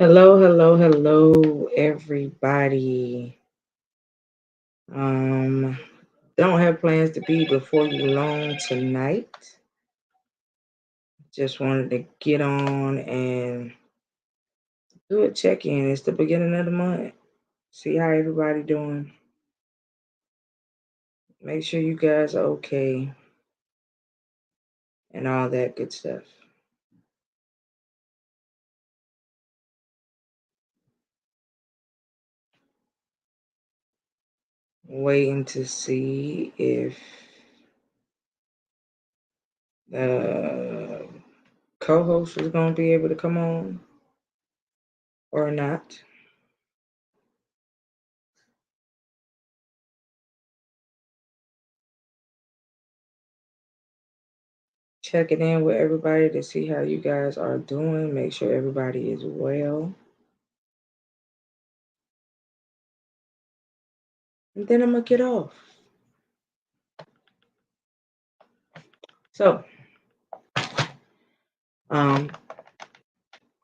Hello, hello, hello, everybody. Um, don't have plans to be before you long tonight. Just wanted to get on and do a check-in. It's the beginning of the month. See how everybody doing. Make sure you guys are okay and all that good stuff. Waiting to see if the co-host is gonna be able to come on or not. Checking in with everybody to see how you guys are doing. Make sure everybody is well. And then I'm going to get off. So, um,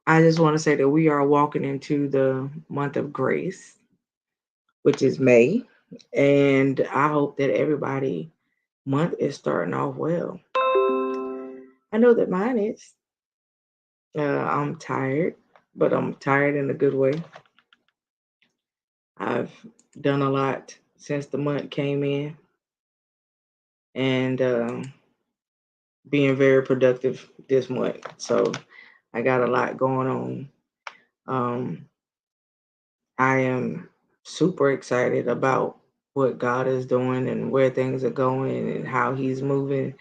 I just want to say that we are walking into the month of grace, which is May. And I hope that everybody month is starting off well. I know that mine is. I'm tired, but I'm tired in a good way. I've done a lot since the month came in, and being very productive this month. So I got a lot going on. Um, I am super excited about what God is doing and where things are going and how He's moving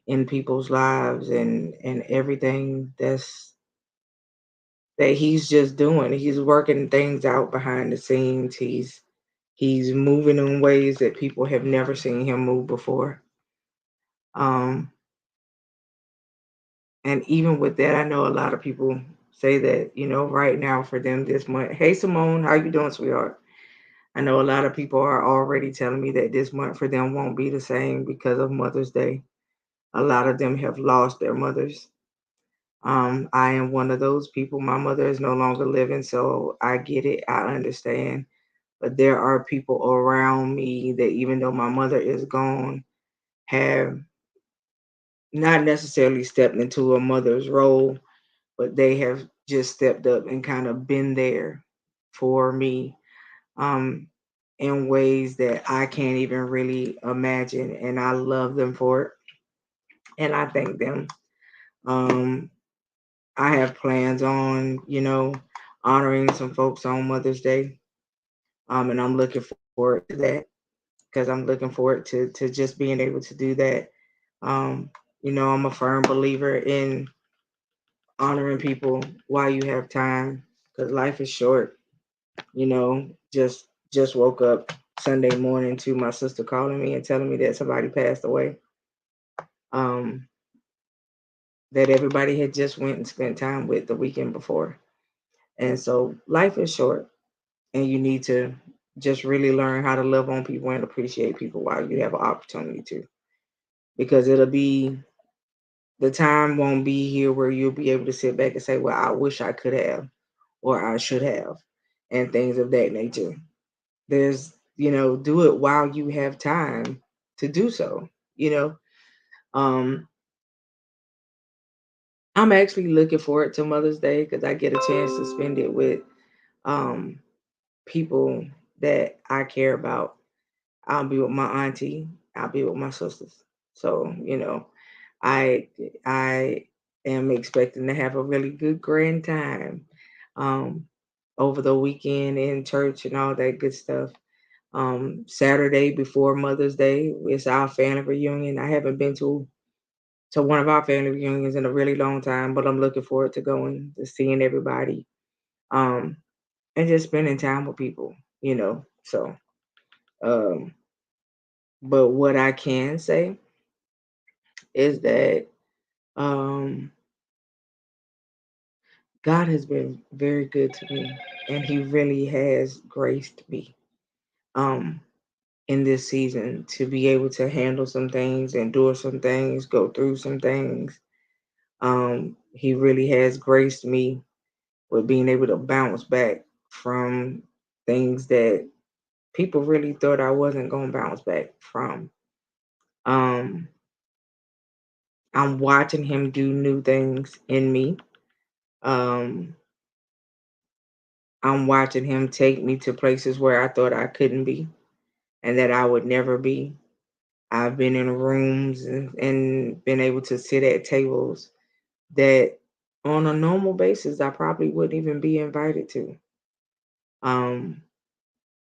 in people's lives and everything that He's just doing. He's working things out behind the scenes. He's moving in ways that people have never seen Him move before. Um, And even with that, I know a lot of people say that, right now for them this month. Hey Simone, how you doing, sweetheart? I know a lot of people are already telling me that this month for them won't be the same because of Mother's Day. A lot of them have lost their mothers. I am one of those people. My mother is no longer living, so I get it. I understand. But there are people around me that even though my mother is gone, have not necessarily stepped into a mother's role, but they have just stepped up and kind of been there for me, um, in ways that I can't even really imagine. And I love them for it. And I thank them. Um, I have plans on, honoring some folks on Mother's Day. And I'm looking forward to that because I'm looking forward to just being able to do that. Um, I'm a firm believer in honoring people while you have time because life is short. Just woke up Sunday morning to my sister calling me and telling me that somebody passed away. Um, that everybody had just went and spent time with the weekend before. And so life is short and you need to just really learn how to love on people and appreciate people while you have an opportunity to. Because the time won't be here where you'll be able to sit back and say, well, I wish I could have or I should have, and things of that nature. There's, do it while you have time to do so, you know. Um, I'm actually looking forward to Mother's Day because I get a chance to spend it with um people that I care about. I'll be with my auntie, I'll be with my sisters. So, I I am expecting to have a really good grand time um over the weekend in church and all that good stuff. Saturday before Mother's Day is our family reunion. I haven't been to one of our family reunions in a really long time, but I'm looking forward to going to seeing everybody, um, and just spending time with people, So, um, but what I can say is that um, God has been very good to me, and He really has graced me. Um, in this season to be able to handle some things, endure some things, go through some things. He really has graced me with being able to bounce back from things that people really thought I wasn't going to bounce back from. Um, I'm watching him do new things in me. Um, I'm watching him take me to places where I thought I couldn't be and that I would never be. I've been in rooms and been able to sit at tables that on a normal basis I probably wouldn't even be invited to. Um,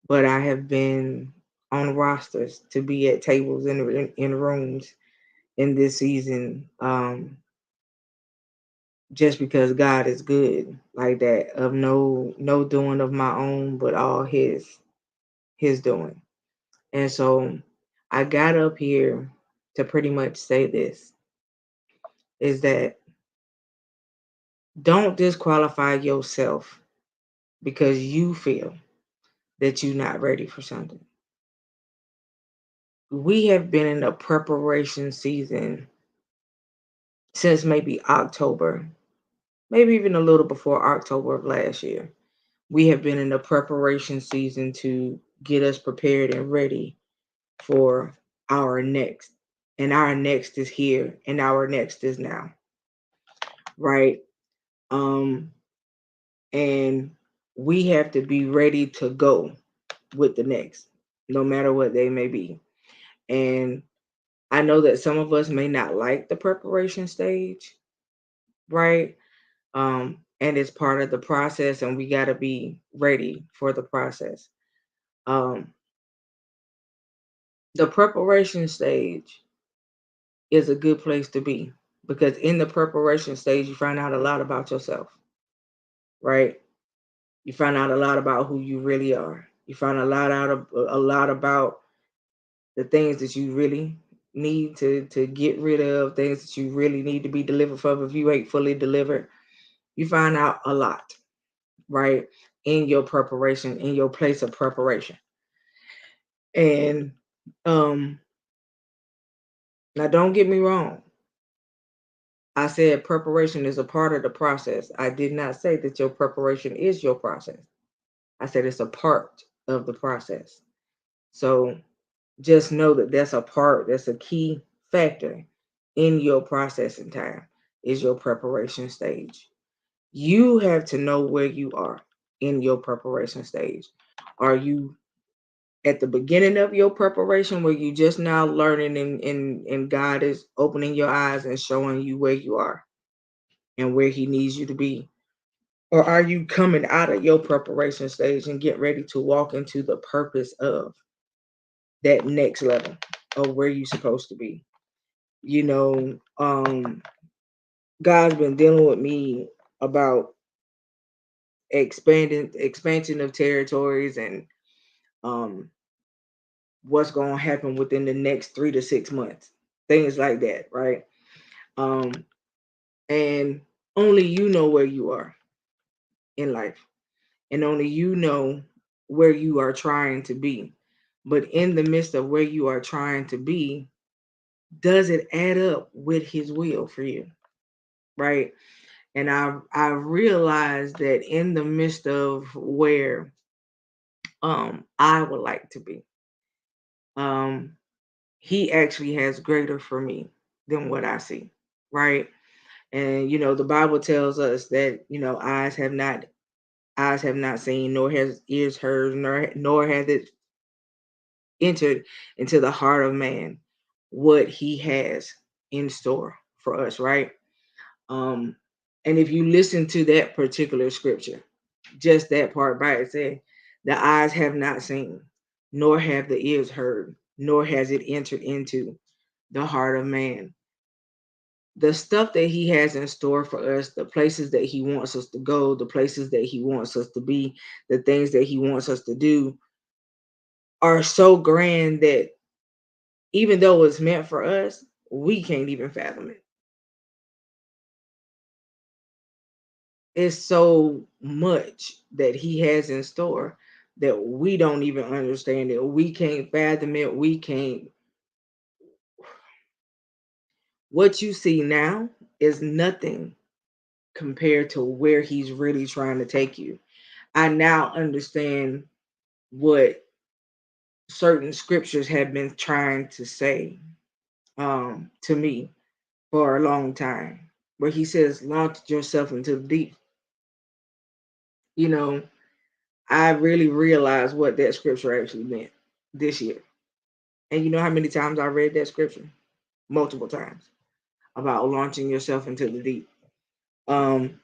but I have been on rosters to be at tables in rooms in this season, just because God is good, like that, of no doing of my own, but all his doing. And so I got up here to pretty much say this, is that don't disqualify yourself because you feel that you're not ready for something. We have been in a preparation season since maybe October, maybe even a little before October of last year. We have been in a preparation season to get us prepared and ready for our next. And our next is here and our next is now, right? Um, and we have to be ready to go with the next, no matter what they may be. And I know that some of us may not like the preparation stage, right? And it's part of the process, and we got to be ready for the process. Um, the preparation stage is a good place to be because in the preparation stage, you find out a lot about yourself, right? You find out a lot about who you really are. You find a lot about the things that you really need to get rid of, things that you really need to be delivered from. If you ain't fully delivered, you find out a lot, right? In your preparation, in your place of preparation. And um now don't get me wrong. I said preparation is a part of the process. I did not say that your preparation is your process. I said it's a part of the process. So just know that that's a part, that's a key factor in your processing time is your preparation stage. You have to know where you are in your preparation stage. Are you at the beginning of your preparation where you just now learning and God is opening your eyes and showing you where you are and where he needs you to be? Or are you coming out of your preparation stage and get ready to walk into the purpose of that next level of where you're supposed to be? You know, God's been dealing with me about expansion of territories and um what's going to happen within the next 3 to 6 months, things like that, right? um and only you know where you are in life, and only you know where you are trying to be. But in the midst of where you are trying to be, does it add up with his will for you, right? And I realized that in the midst of where I would like to be, um he actually has greater for me than what I see, right? And the Bible tells us that eyes have not seen, nor has ears heard, nor has it entered into the heart of man what he has in store for us, right? Um, and if you listen to that particular scripture, just that part by itself, the eyes have not seen, nor have the ears heard, nor has it entered into the heart of man. The stuff that he has in store for us, the places that he wants us to go, the places that he wants us to be, the things that he wants us to do are so grand that even though it's meant for us, we can't even fathom it. It's so much that he has in store that we don't even understand it. We can't fathom it. We can't. What you see now is nothing compared to where he's really trying to take you. I now understand what certain scriptures have been trying to say to me for a long time, where he says, launch yourself into the deep. You know, I really realized what that scripture actually meant this year. And you know how many times I read that scripture? Multiple times about launching yourself into the deep. Um,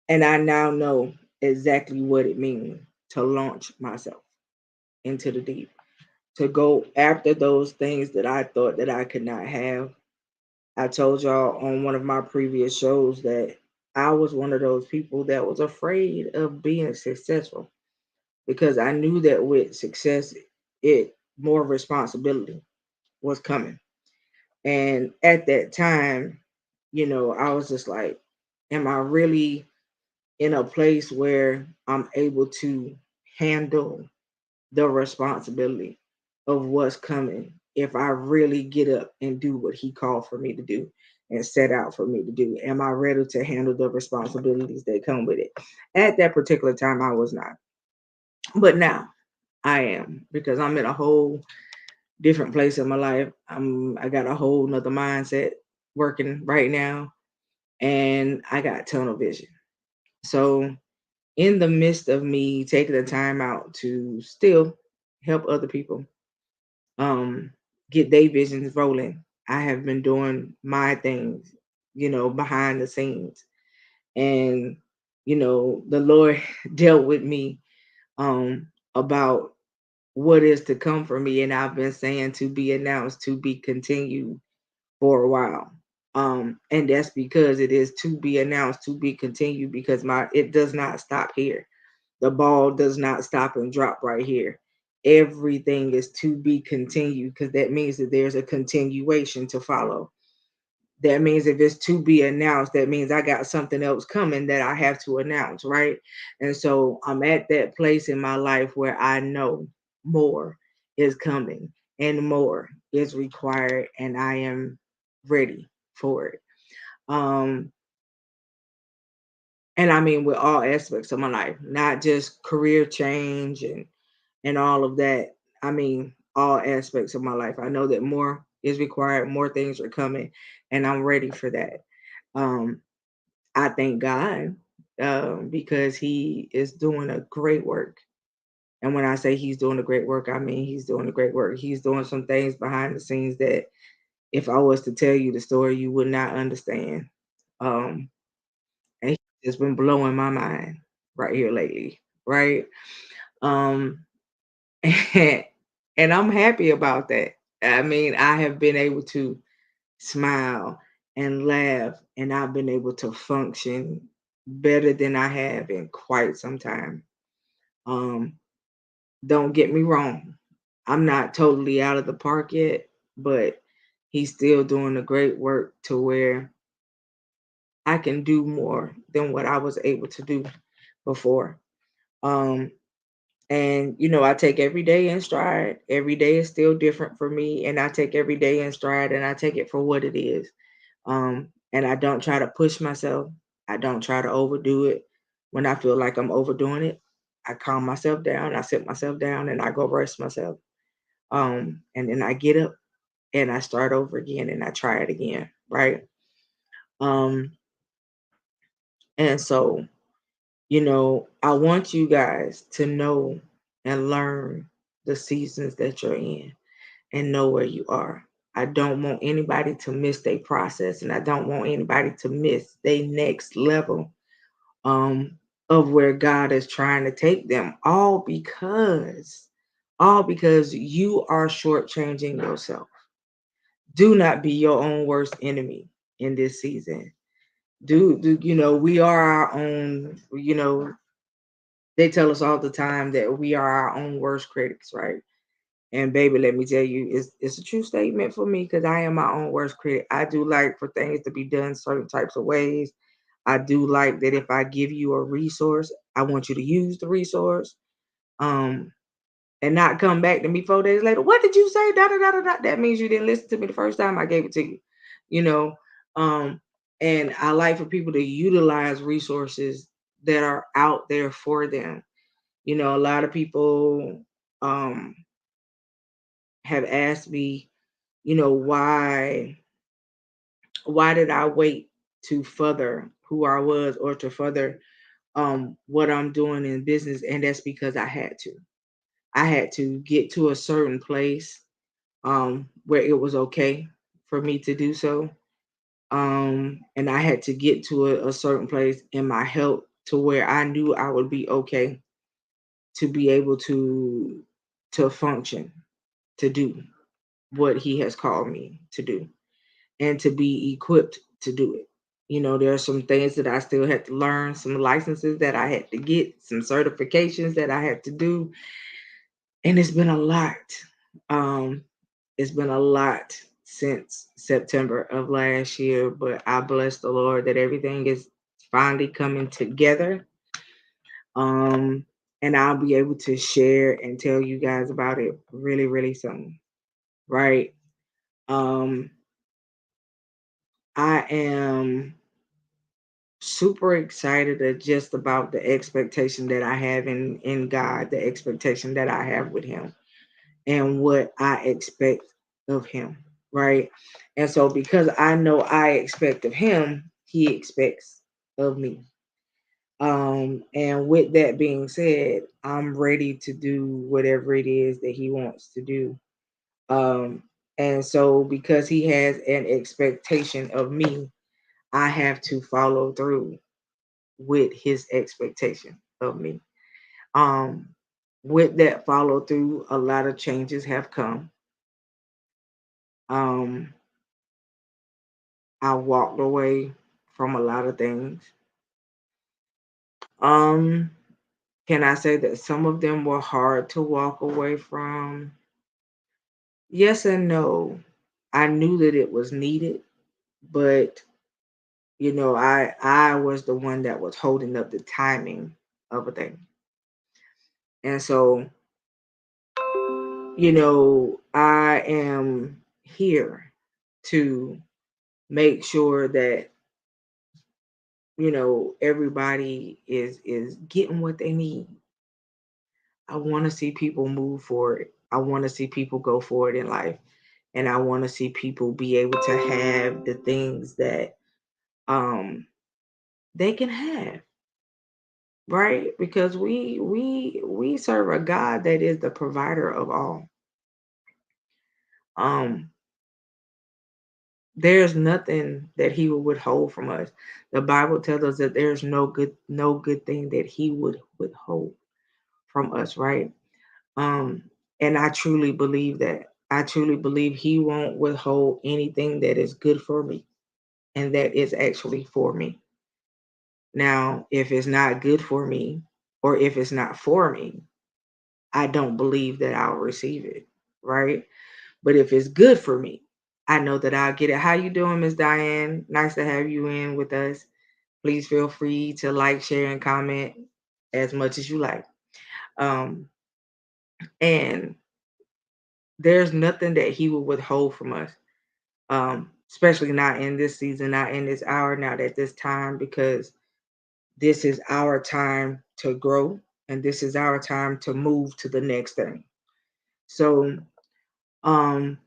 and I now know exactly what it means to launch myself into the deep, to go after those things that I thought that I could not have. I told y'all on one of my previous shows that I was one of those people that was afraid of being successful because I knew that with success, it more responsibility was coming. And at that time, I was just like, am I really in a place where I'm able to handle the responsibility of what's coming if I really get up and do what he called for me to do and set out for me to do? Am I ready to handle the responsibilities that come with it? At that particular time, I was not. But now I am, because I'm in a whole different place in my life. I got a whole nother mindset working right now, and I got tunnel vision. So in the midst of me taking the time out to still help other people um get their visions rolling, I have been doing my things, behind the scenes. And the Lord dealt with me about what is to come for me, and I've been saying to be announced, to be continued for a while. And that's because it is to be announced, to be continued, because my it does not stop here. The ball does not stop and drop right here. Everything is to be continued, because that means that there's a continuation to follow. That means if it's to be announced, that means I got something else coming that I have to announce, right? And so I'm at that place in my life where I know more is coming and more is required, and I am ready for it. Um, and I mean with all aspects of my life, not just career change and all of that. I mean all aspects of my life. I know that more is required, more things are coming, and I'm ready for that. Um, I thank God because He is doing a great work. And when I say He's doing a great work, I mean He's doing a great work. He's doing some things behind the scenes that if I was to tell you the story, you would not understand. Um, and He's just been blowing my mind right here lately, right? Um, and I'm happy about that. I mean, I have been able to smile and laugh, and I've been able to function better than I have in quite some time. Um, don't get me wrong, I'm not totally out of the park yet, but he's still doing a great work to where I can do more than what I was able to do before. Um, and I take every day in stride. Every day is still different for me, and I take every day in stride and I take it for what it is. And I don't try to push myself. I don't try to overdo it. When I feel like I'm overdoing it, I calm myself down, I sit myself down, and I go rest myself. And then I get up and I start over again and I try it again, right? Um, and so, I want you guys to know and learn the seasons that you're in and know where you are. I don't want anybody to miss their process, and I don't want anybody to miss their next level um, of where God is trying to take them. All because you are shortchanging yourself. Do not be your own worst enemy in this season. We are our own, they tell us all the time that we are our own worst critics, right? And baby, let me tell you, it's a true statement for me because I am my own worst critic. I do like for things to be done certain types of ways. I do like that if I give you a resource, I want you to use the resource. Um, and not come back to me 4 days later. What did you say? Da da da da da. That means you didn't listen to me the first time I gave it to you. You know. Um, And I like for people to utilize resources that are out there for them. You know, a lot of people um, have asked me, you know, why did I wait to further who I was or to further what I'm doing in business? And that's because I had to. I had to get to a certain place where it was okay for me to do so. And I had to get to a certain place in my health to where I knew I would be okay to be able to function, to do what he has called me to do, and to be equipped to do it. You know, there are some things that I still had to learn, some licenses that I had to get, some certifications that I had to do, and it's been a lot. Um, it's been a lot since September of last year, but I bless the Lord that everything is finally coming together. Um, and I'll be able to share and tell you guys about it really, really soon. Right. Um, I am super excited at just about the expectation that I have in God, the expectation that I have with him and what I expect of him, right? And so because I know I expect of him, he expects of me. And with that being said, I'm ready to do whatever it is that he wants to do. Um, and so because he has an expectation of me, I have to follow through with his expectation of me. Um, with that follow through, a lot of changes have come. Um, I walked away from a lot of things. Um, can I say that some of them were hard to walk away from? Yes and no. I knew that it was needed, but you know, I was the one that was holding up the timing of a thing. And so, you know, I am here to make sure that everybody is getting what they need. I want to see people move forward. I want to see people go forward in life. And I want to see people be able to have the things that um they can have, right? Because we serve a God that is the provider of all. Um there's nothing that he will withhold from us. The Bible tells us that there's no good thing that he would withhold from us, right? And I truly believe that. I truly believe he won't withhold anything that is good for me and that is actually for me. Now, if it's not good for me or if it's not for me, I don't believe that I'll receive it, right? But if it's good for me, I know that I'll get it. How you doing, Miss Diane? Nice to have you in with us. Please feel free to like, share, and comment as much as you like. Um, and there's nothing that he will withhold from us, especially not in this season, not in this hour, not at this time, because this is our time to grow and this is our time to move to the next thing. So, um,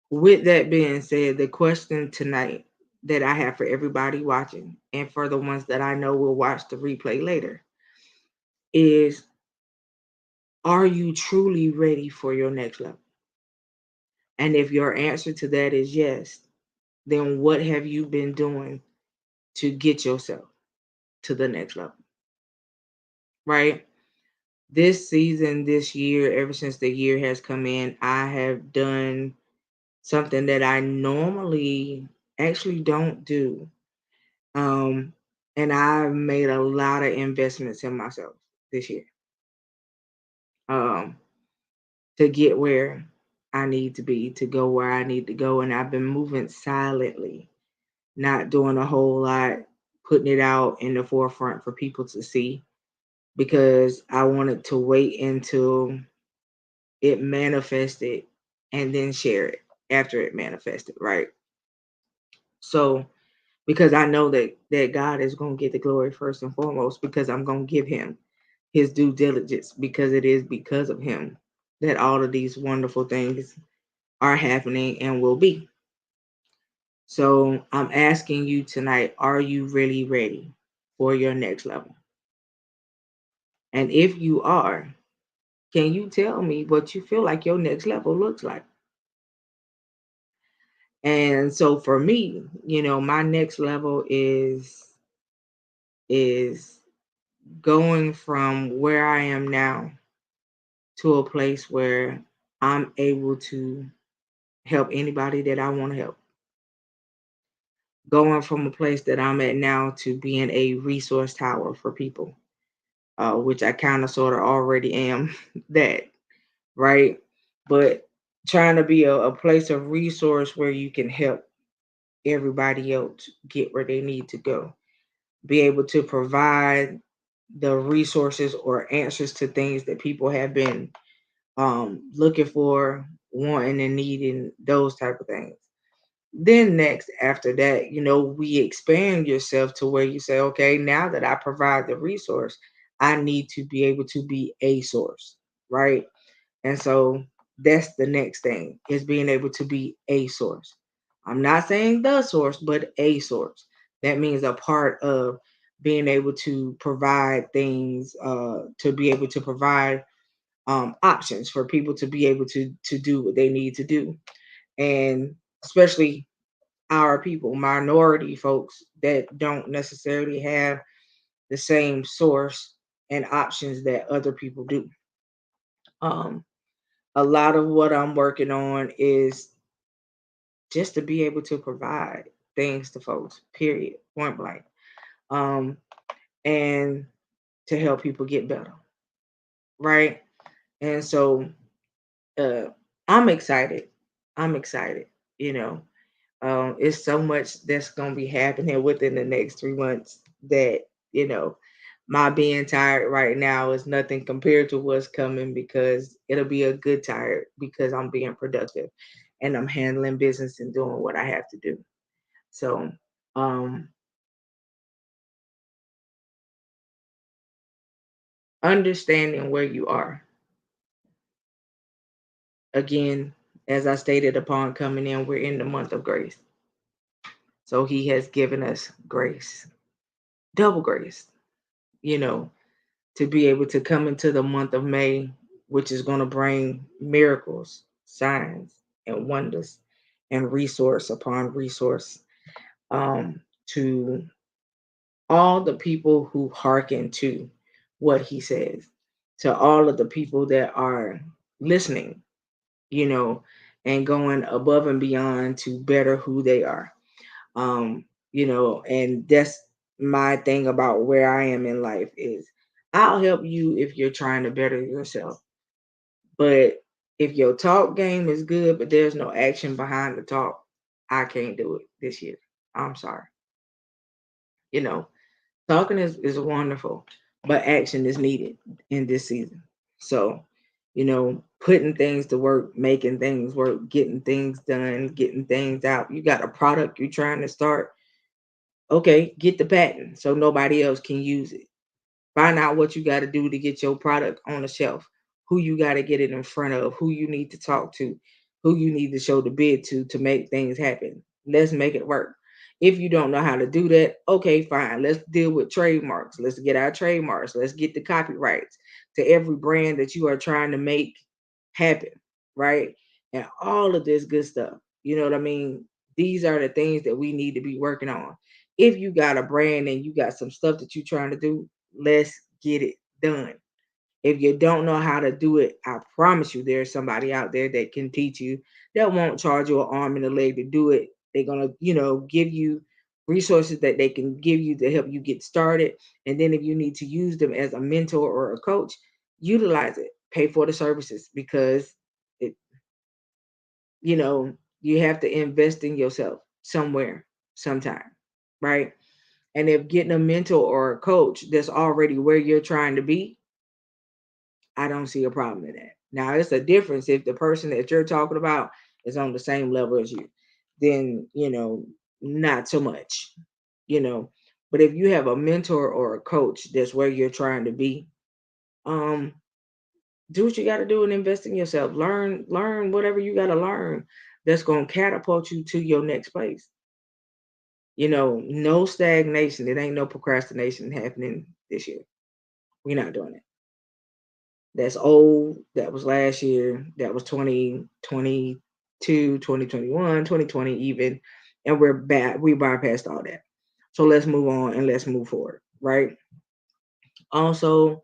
with that being said, the question tonight that I have for everybody watching and for the ones that I know will watch the replay later is, are you truly ready for your next level? And if your answer to that is yes, then what have you been doing to get yourself to the next level? Right? This season, this year, ever since the year has come in, I have done something that I normally actually don't do. Um, and I've made a lot of investments in myself this year, um, to get where I need to be, to go where I need to go. And I've been moving silently, not doing a whole lot, putting it out in the forefront for people to see because I wanted to wait until it manifested and then share it after it manifested, right? So because I know that God is going to get the glory first and foremost, because I'm going to give him his due diligence, because it is because of him that all of these wonderful things are happening and will be. So I'm asking you tonight, are you really ready for your next level? And if you are, can you tell me what you feel like your next level looks like? And so for me, my next level is going from where I am now to a place where I'm able to help anybody that I want to help. Going from a place that I'm at now to being a resource tower for people, which I kind of sort of already am that, right? But trying to be a place of resource where you can help everybody else get where they need to go, be able to provide the resources or answers to things that people have been looking for, wanting and needing, those type of things. Then next after that, we expand yourself to where you say, okay, now that I provide the resource, I need to be able to be a source, right? And so that's the next thing, is being able to be a source. I'm not saying the source, but a source. That means a part of being able to provide things, to be able to provide options for people to be able to do what they need to do. And especially our people, minority folks that don't necessarily have the same source and options that other people do. Um, a lot of what I'm working on is just to be able to provide things to folks, period, point blank, um, and to help people get better, right? And so uh, I'm excited. I'm excited. You know, it's so much that's going to be happening within the next 3 months that, you know, my being tired right now is nothing compared to what's coming, because it'll be a good tired, because I'm being productive and I'm handling business and doing what I have to do. So, um, understanding where you are, again, as I stated upon coming in, we're in the month of grace. So he has given us grace, double grace, you know, to be able to come into the month of May, which is going to bring miracles, signs, and wonders, and resource upon resource, to all the people who hearken to what he says, to all of the people that are listening, you know, and going above and beyond to better who they are. And that's my thing about where I am in life is, I'll help you if you're trying to better yourself. But if your talk game is good, but there's no action behind the talk, I can't do it this year. I'm sorry. You know, talking is wonderful, but action is needed in this season. So, putting things to work, making things work, getting things done, getting things out. You got a product you're trying to start. Okay, get the patent so nobody else can use it. Find out what you got to do to get your product on the shelf, who you got to get it in front of, who you need to talk to, who you need to show the bid to make things happen. Let's make it work. If you don't know how to do that, okay, fine. Let's deal with trademarks. Let's get our trademarks. Let's get the copyrights to every brand that you are trying to make happen, right? And all of this good stuff. You know what I mean? These are the things that we need to be working on. If you got a brand and you got some stuff that you're trying to do, let's get it done. If you don't know how to do it, I promise you there's somebody out there that can teach you, that won't charge you an arm and a leg to do it. They're gonna, give you resources that they can give you to help you get started. And then if you need to use them as a mentor or a coach, utilize it. Pay for the services, because it, you have to invest in yourself somewhere, sometime, right? And if getting a mentor or a coach that's already where you're trying to be, I don't see a problem in that. Now, it's a difference if the person that you're talking about is on the same level as you, then, not so much. you know. But if you have a mentor or a coach that's where you're trying to be, um, do what you got to do and invest in yourself. Learn whatever you got to learn that's going to catapult you to your next place. No stagnation. It ain't no procrastination happening this year. We're not doing it. That's old. That was last year. That was 2022, 2021, 2020 even. And we're back. We bypassed all that. So let's move on and let's move forward, right? Also,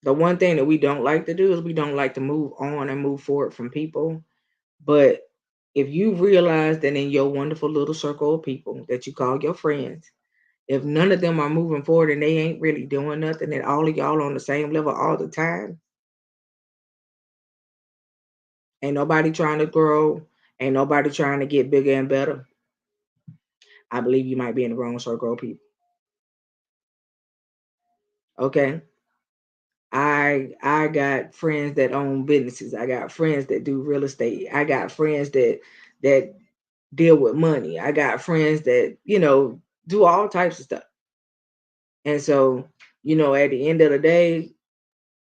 the one thing that we don't like to do is we don't like to move on and move forward from people. But if you realize that in your wonderful little circle of people that you call your friends, if none of them are moving forward and they ain't really doing nothing, and all of y'all on the same level all the time, ain't nobody trying to grow, ain't nobody trying to get bigger and better, I believe you might be in the wrong circle of people. Okay. I got friends that own businesses. I got friends that do real estate. I got friends that deal with money. I got friends that, do all types of stuff. And so, at the end of the day,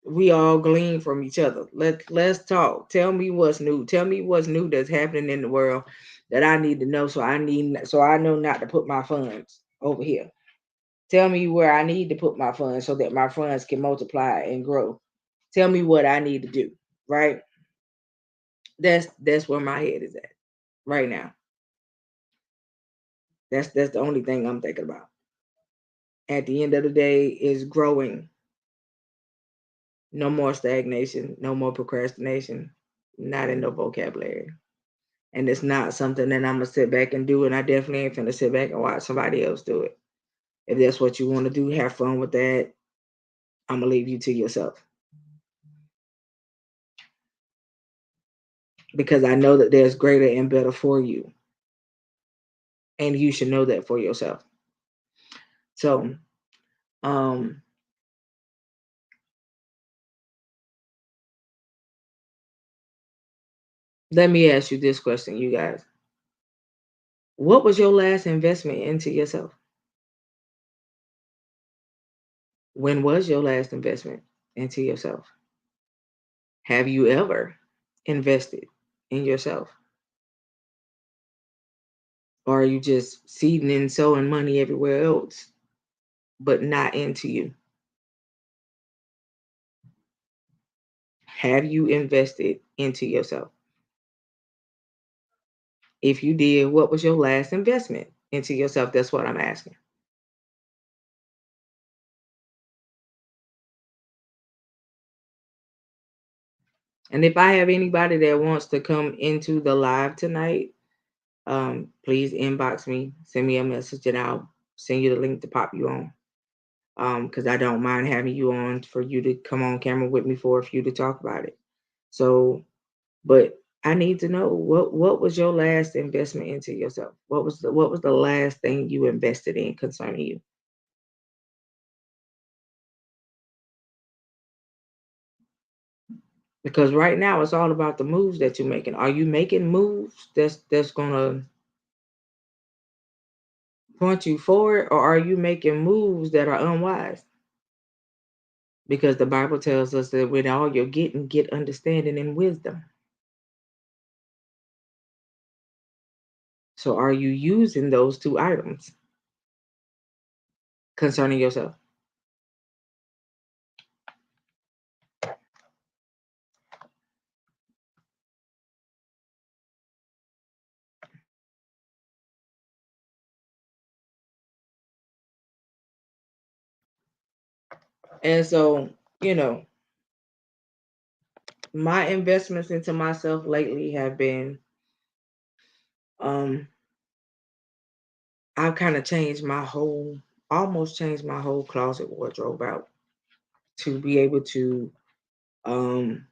we all glean from each other. Let's talk. Tell me what's new. Tell me what's new that's happening in the world that I need to know, so I know not to put my funds over here. Tell me where I need to put my funds so that my funds can multiply and grow. Tell me what I need to do, right? That's where my head is at right now. That's the only thing I'm thinking about. At the end of the day is growing. No more stagnation, no more procrastination, not in the vocabulary. And it's not something that I'm gonna sit back and do. And I definitely ain't finna sit back and watch somebody else do it. If that's what you want to do, have fun with that. I'm gonna leave you to yourself. Because I know that there's greater and better for you. And you should know that for yourself. So, um, let me ask you this question, you guys. What was your last investment into yourself? When was your last investment into yourself? Have you ever invested in yourself? Or are you just seeding and sowing money everywhere else, but not into you? Have you invested into yourself? If you did, what was your last investment into yourself? That's what I'm asking. And if I have anybody that wants to come into the live tonight, please inbox me, send me a message, and I'll send you the link to pop you on. Because I don't mind having you on for you to come on camera with me for you to talk about it. So, but I need to know what was your last investment into yourself? What was the last thing you invested in concerning you? Because right now it's all about the moves that you're making. Are you making moves that's gonna point you forward, or are you making moves that are unwise? Because the Bible tells us that with all you're getting, get understanding and wisdom. So are you using those two items concerning yourself? And so, you know, my investments into myself lately have been um I've kind of almost changed my whole closet wardrobe out to be able to um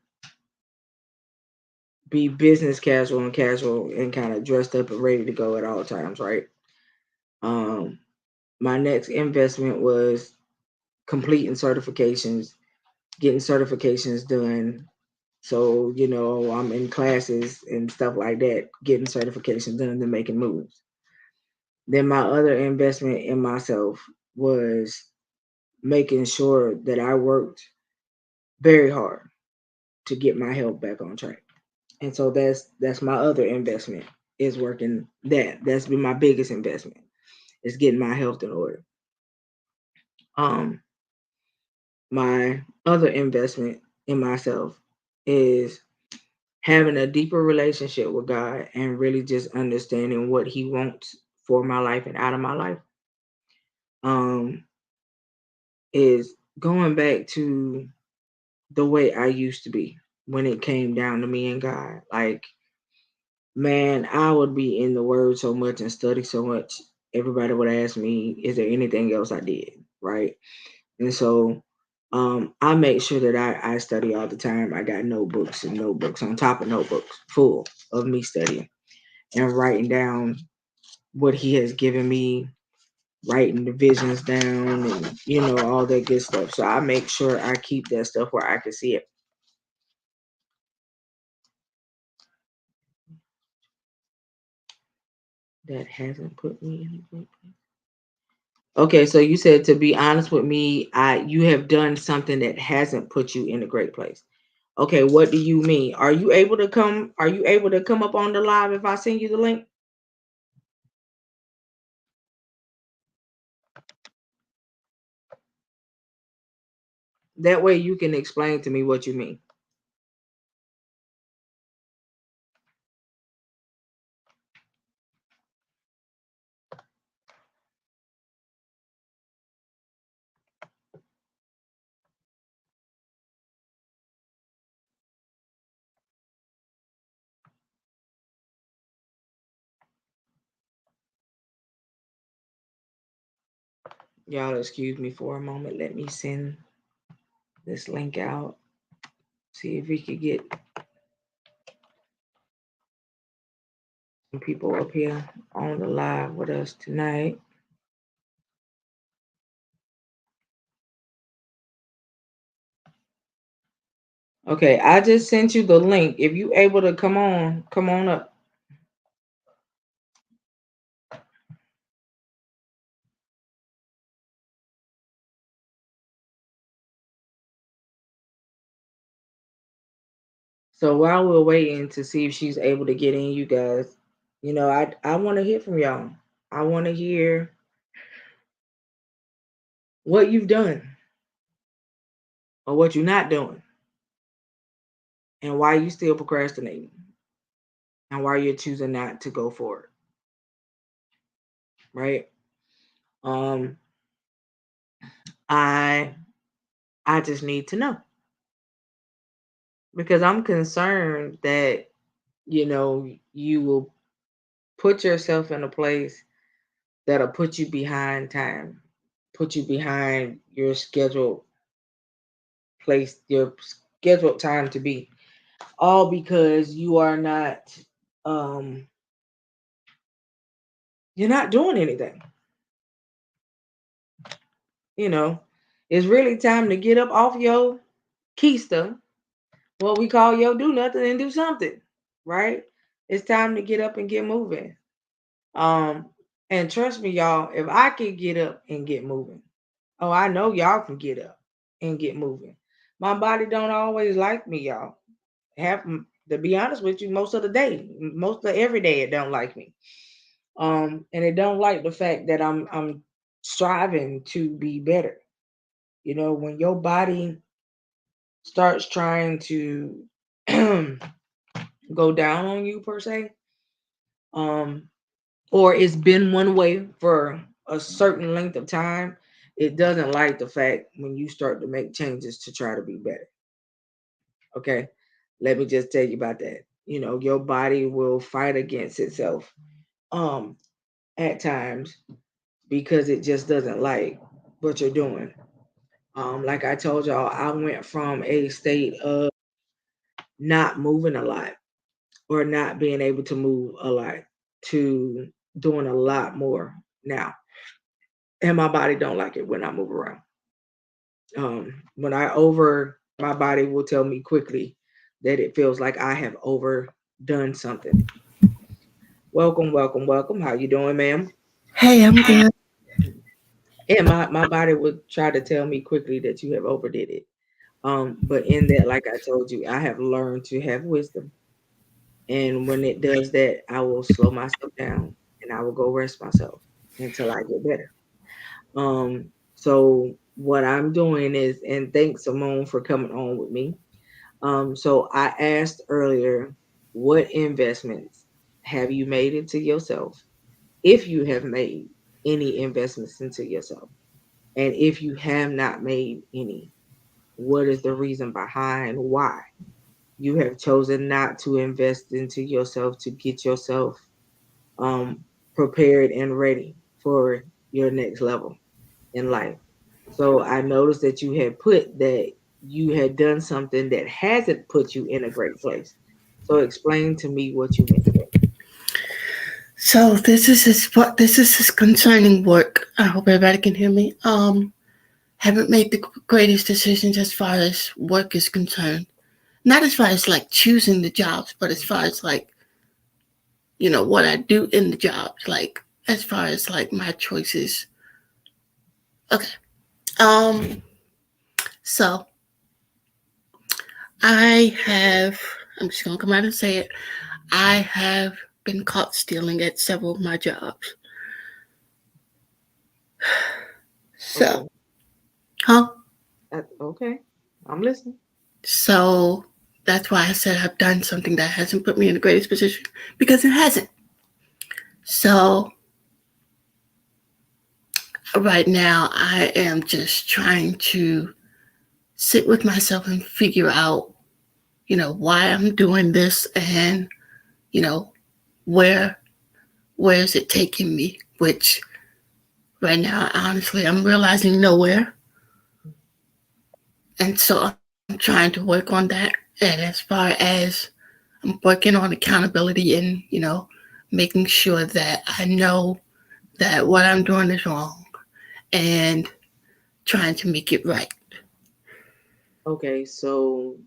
be business casual and kind of dressed up and ready to go at all times, right? Um my next investment was completing certifications, getting certifications done. So, I'm in classes and stuff like that, getting certifications done and making moves. Then my other investment in myself was making sure that I worked very hard to get my health back on track. And so that's my other investment is working that. That's been my biggest investment is getting my health in order. Um, my other investment in myself is having a deeper relationship with God and really just understanding what He wants for my life and out of my life. Um, is going back to the way I used to be when it came down to me and God. Like, man, I would be in the Word so much and study so much. Everybody would ask me, "Is there anything else I did?" Right, and so I make sure that I study all the time. I got notebooks and notebooks on top of notebooks full of me studying and writing down what He has given me, writing the visions down, and all that good stuff. So I make sure I keep that stuff where I can see it. That hasn't put me in a great place. Okay, so you said to be honest with me, you have done something that hasn't put you in a great place. Okay, what do you mean? Are you able to come up on the live if I send you the link? That way you can explain to me what you mean. Y'all excuse me for a moment. Let me send this link out. See if we could get some people up here on the live with us tonight. Okay, I just sent you the link. If you able to come on up. So while we're waiting to see if she's able to get in, you guys, I want to hear from y'all. I want to hear what you've done or what you're not doing and why you still procrastinating and why you're choosing not to go for it, right? Um, I I just need to know because I'm concerned that you will put yourself in a place that'll put you behind time, put you behind your scheduled place, your scheduled time to be, all because um you're not doing anything. You know, it's really time to get up off your keister, what we call your do nothing and do something, right? It's time to get up and get moving. Um, and trust me, y'all, if I can get up and get moving, oh, I know y'all can get up and get moving. My body don't always like me, y'all. Have to be honest with you, most of the day, most of every day, it don't like me. And it don't like the fact that I'm striving to be better. When your body starts trying to go down on you per se, um, or it's been one way for a certain length of time, it doesn't like the fact when you start to make changes to try to be better. Okay, let me just tell you about that. Your body will fight against itself um at times because it just doesn't like what you're doing. Like I told y'all, I went from a state of not moving a lot or not being able to move a lot to doing a lot more now. And my body don't like it when I move around. When I over, my body will tell me quickly that it feels like I have overdone something. Welcome, welcome, welcome. How you doing, ma'am? Hey, I'm good. And my body would try to tell me quickly that you have overdid it. But in that, like I told you, I have learned to have wisdom. And when it does that, I will slow myself down and I will go rest myself until I get better. So what I'm doing is, and thanks Simone for coming on with me. So I asked earlier, what investments have you made into yourself? If you have made any investments into yourself, and if you have not made any, what is the reason behind why you have chosen not to invest into yourself to get yourself um, prepared and ready for your next level in life? So I noticed that you had put that you had done something that hasn't put you in a great place. So explain to me what you meant. So this is concerning work. I hope everybody can hear me. Haven't made the greatest decisions as far as work is concerned. Not as far as like choosing the jobs, but as far as like what I do in the jobs. Like as far as like my choices. Okay. Um. So I have. I'm just gonna come out and say it. I have been caught stealing at several of my jobs. So, Okay. huh? Okay. I'm listening. So that's why I said I've done something that hasn't put me in the greatest position because it hasn't. So right now I am just trying to sit with myself and figure out, why I'm doing this and, you know, where where is it taking me? Which right now honestly I'm realizing nowhere. And so I'm trying to work on that. And as far as I'm working on accountability and, making sure that I know that what I'm doing is wrong and trying to make it right. Okay, so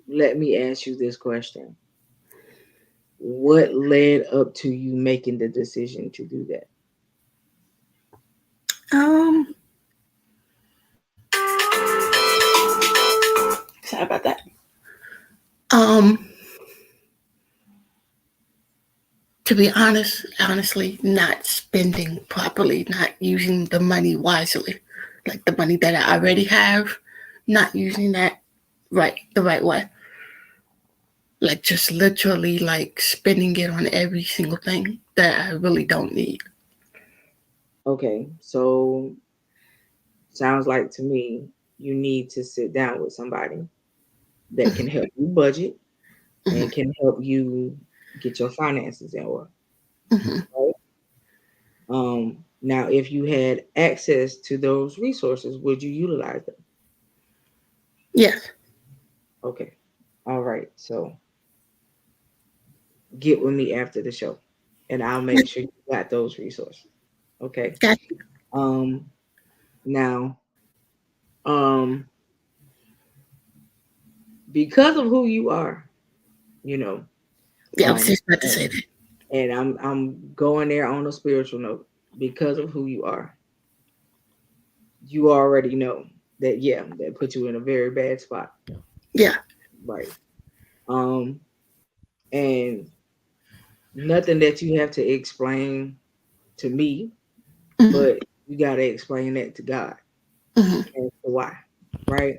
let me ask you this question. What led up to you making the decision to do that? Um, Sorry about that. Um, to be honestly, not spending properly, not using the money wisely, like the money that I already have, not using that the right way. Like just literally like spending it on every single thing that I really don't need. Okay, so sounds like to me you need to sit down with somebody that can help you budget Hmm. and can help you get your finances in order. Hmm. Right? Now, if you had access to those resources, would you utilize them? Yes. Okay. All right. So get with me after the show and I'll make sure you got those resources. Okay. Got Um now um because of who you are, you know, Yeah, I was um just about to and say that. I'm going there on a spiritual note. Because of who you are, you already know that that put you in a very bad spot. Yeah. Right. Um and nothing that you have to explain to me, Hmm. but you got to explain that to God Hmm. as to why, right?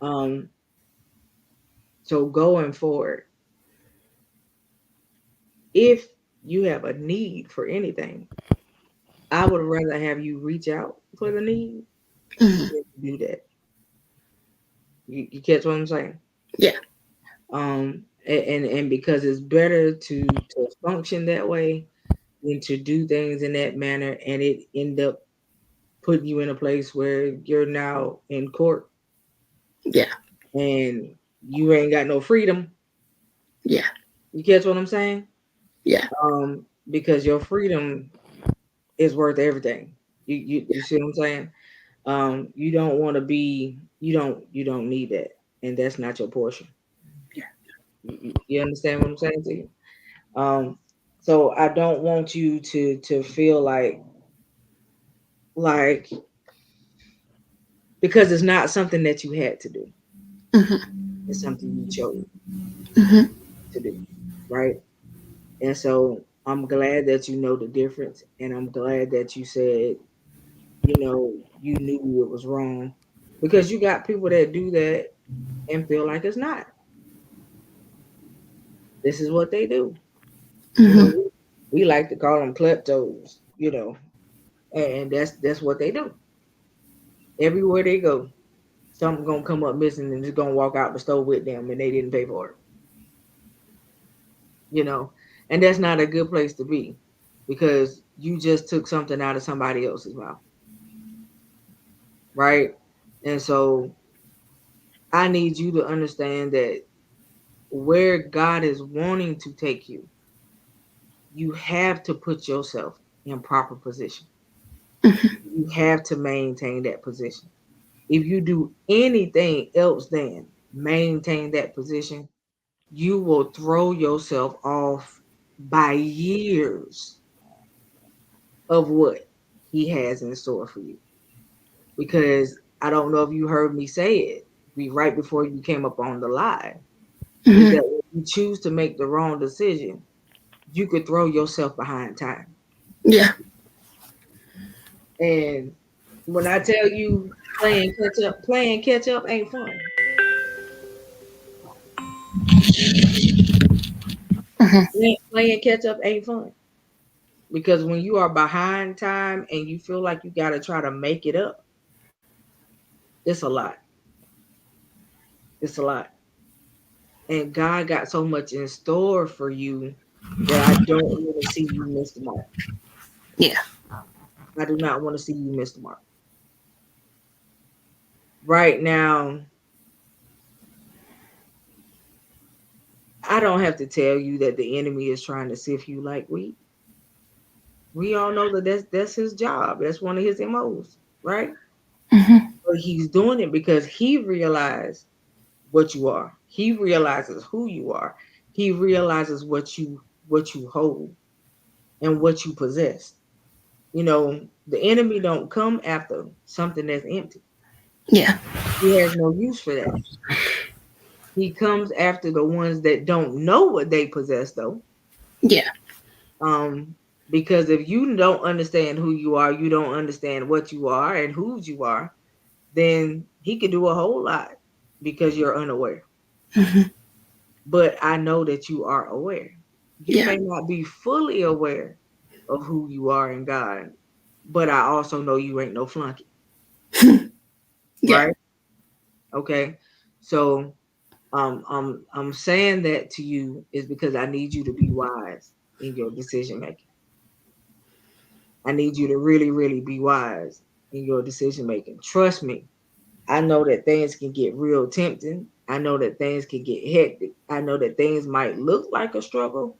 Um, so going forward, if you have a need for anything, I would rather have you reach out for the need Hmm. than to do that. You catch what I'm saying? Yeah. And because it's better to function that way than to do things in that manner, and it end up putting you in a place where you're now in court Yeah. and you ain't got no freedom. Yeah. You catch what I'm saying? Yeah. Because your freedom is worth everything. You see what I'm saying? You don't want to be you don't need that, and that's not your portion. You understand what I'm saying to you? Um, So I don't want you to feel like because it's not something that you had to do. Mm-hmm. It's something you chose Mm-hmm. to do, right? And so I'm glad that you know the difference, and I'm glad that you said, you knew it was wrong, because you got people that do that and feel like it's not. This is what they do. Mm-hmm. We like to call them kleptos, and that's what they do. Everywhere they go, something gonna come up missing and just gonna walk out the store with them, and they didn't pay for it. you know, and that's not a good place to be, because you just took something out of somebody else's mouth, right? And so I need you to understand that where God is wanting to take you, you have to put yourself in proper position. You have to maintain that position. If you do anything else than maintain that position, you will throw yourself off by years of what he has in store for you. Because I don't know if you heard me say it right before you came up on the live, is Mm-hmm. that if you choose to make the wrong decision, you could throw yourself behind time. Yeah. And when I tell you playing catch up ain't fun. Mm-hmm. Playing catch up ain't fun. Because when you are behind time and you feel like you gotta try to make it up, it's a lot. It's a lot. And God got so much in store for you that I don't want to see you miss the mark. Yeah. I do not want to see you miss the mark. Right now, I don't have to tell you that the enemy is trying to sift you like wheat. We all know that that's his job. That's one of his MOs, right? Mm-hmm. But he's doing it because he realized what you are. He realizes who you are. He realizes what you hold and what you possess. The enemy don't come after something that's empty. Yeah. He has no use for that. He comes after the ones that don't know what they possess, though. Yeah. Um, because if you don't understand who you are, you don't understand what you are and whose you are, then he could do a whole lot because you're unaware. Mm-hmm. But I know that you are aware. You Yeah. may not be fully aware of who you are in God, but I also know you ain't no flunky, Yeah. right? Okay. So I'm saying that to you is because I need you to be wise in your decision making. I need you to really, really be wise in your decision making. Trust me, I know that things can get real tempting. I know that things can get hectic. I know that things might look like a struggle,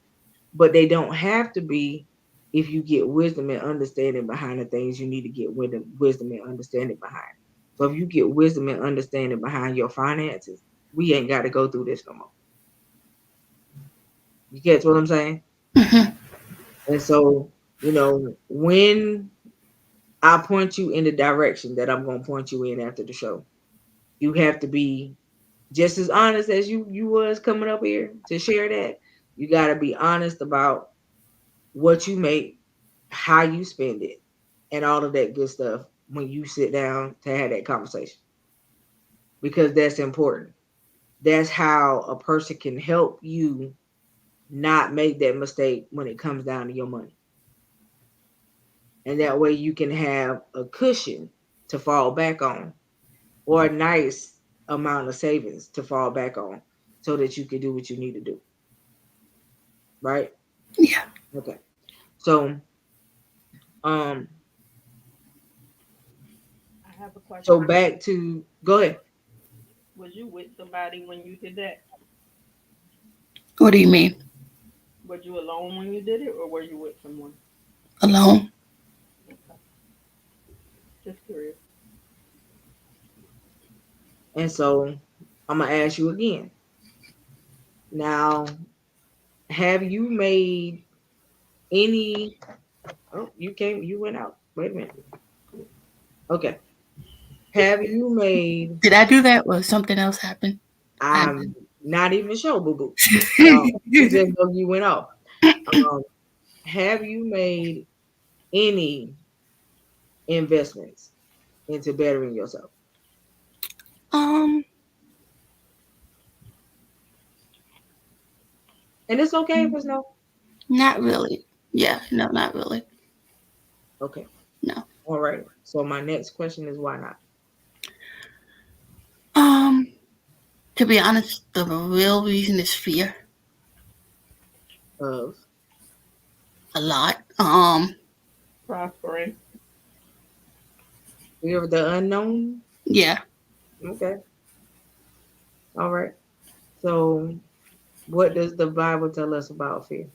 but they don't have to be if you get wisdom and understanding behind the things you need to get wisdom and understanding behind. So if you get wisdom and understanding behind your finances, we ain't got to go through this no more. You catch what I'm saying? Mm-hmm. And so, when I point you in the direction that I'm going to point you in after the show, you have to be just as honest as you was coming up here to share that. You got to be honest about what you make, how you spend it, and all of that good stuff when you sit down to have that conversation, because that's important. That's how a person can help you not make that mistake when it comes down to your money. And that way you can have a cushion to fall back on, or a nice amount of savings to fall back on, so that you can do what you need to do. Right? Yeah. Okay. So um I have a so question. back to go ahead. Was you with somebody when you did that? What do you mean? Was you alone when you did it, or were you with someone? Alone? Okay. Just curious. And so I'm gonna ask you again. Now, have you made any oh you went out. Wait a minute. Okay. Have you made Did I do that or something else happened? I'm not even sure, boo boo. No, it just know you went off. Um, have you made any investments into bettering yourself? um, And it's okay if it's no. not really. Yeah, no, not really. Okay. No. All right. So my next question is why not? Um, to be honest, the real reason is fear. Of A lot. Prospering. fear of the unknown. Yeah. Okay. All right. So what does the Bible tell us about fear?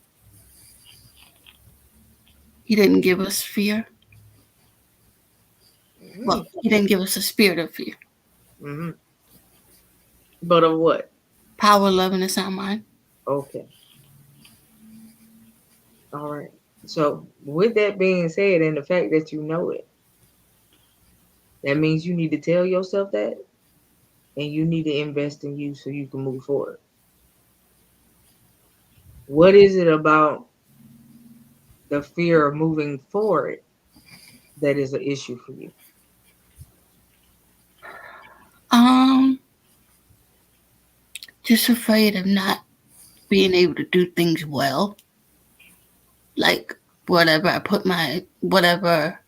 He didn't give us fear. Well, Mm-hmm. he didn't give us a spirit of fear. Mm-hmm. But of what? Power, love, and a sound mind. Okay. All right. So with that being said, and the fact that you know it, that means you need to tell yourself that and you need to invest in you so you can move forward. What is it about the fear of moving forward that is an issue for you? Um, just afraid of not being able to do things well. Like whatever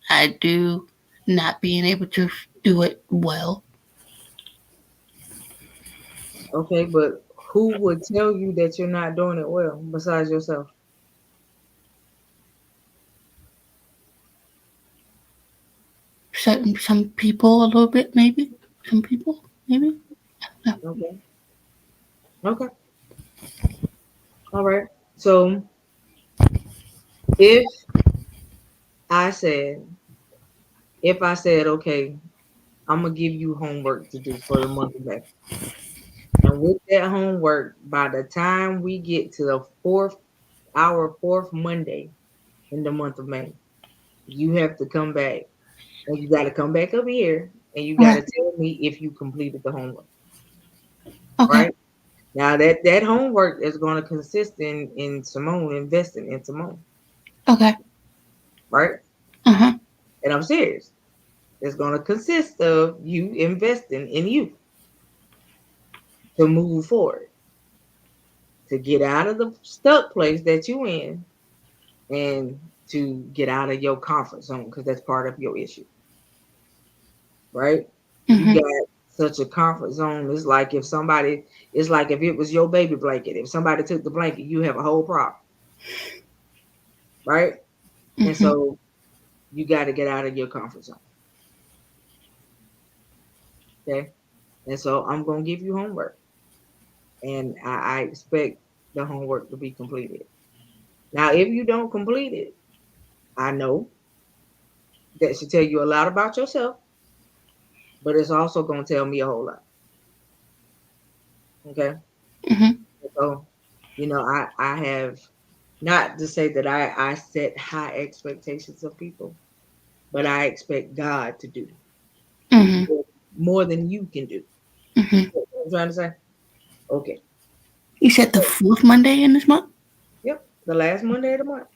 I do, not being able to do it well. Okay, but who would tell you that you're not doing it well besides yourself? Some people a little bit maybe. Some people maybe. No. Okay. Okay. All right. So if I said, if I said, okay, I'm gonna give you homework to do for the month of May. And with that homework, by the time we get to the fourth Monday in the month of May, you have to come back and you got to come back up here and you got Okay. to tell me if you completed the homework. Okay. Right now, that homework is going to consist in Simone investing in Simone. Okay. Right, Uh-huh. and I'm serious. It's going to consist of you investing in you to move forward, to get out of the stuck place that you in, and to get out of your comfort zone because that's part of your issue. Right, you Mm-hmm. got such a comfort zone. It's like if it was your baby blanket. If somebody took the blanket, you have a whole problem. Right, and Mm-hmm. so you got to get out of your comfort zone. Okay, and so I'm gonna give you homework, and I expect the homework to be completed. Now, if you don't complete it, I know that should tell you a lot about yourself, but it's also gonna tell me a whole lot. Okay, Mm-hmm. so I have, not to say that I set high expectations of people, but I expect God to do Mm-hmm. more than you can do. Mm-hmm. You know what I'm trying to say? Okay. You said the fourth Monday in this month? Yep. The last Monday of the month.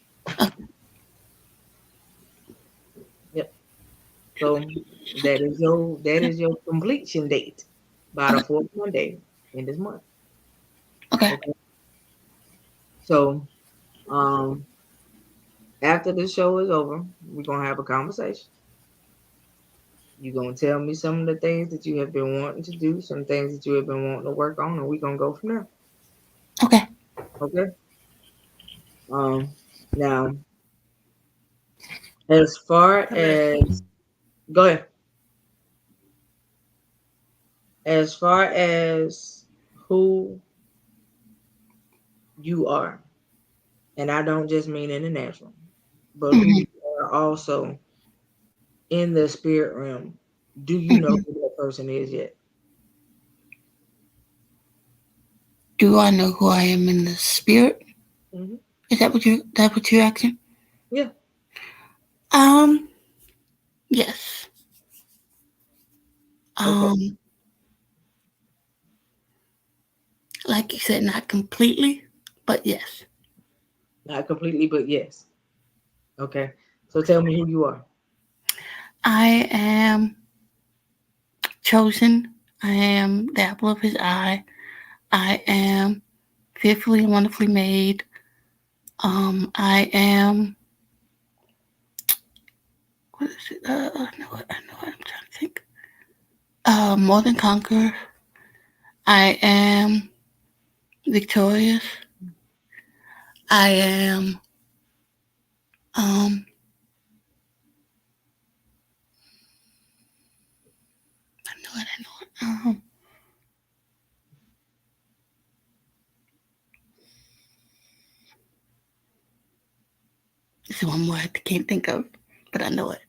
Yep. So that is your completion date by the Okay. fourth Monday in this month. Okay. Okay. So um after the show is over, we're gonna have a conversation. You're gonna tell me some of the things that you have been wanting to do, some things that you have been wanting to work on, and we're gonna go from there. Okay. Okay. Now, as far as go ahead, as far as who you are, and I don't just mean in the natural, but who Mm-hmm. you are also in the spirit realm. Do you know Mm-hmm. who that person is yet? Do I know who I am in the spirit? Hmm. Is that what you're asking? Um, yes. Okay, Um, like you said, not completely, but yes. not completely, but yes. Okay, so tell me who you are. I am chosen. I am the apple of his eye. I am fearfully and wonderfully made. I am. What is it? I know what I'm trying to think. More than conqueror. I am victorious. I am. Um, I know it. I know it. It's one word I can't think of, but I know it.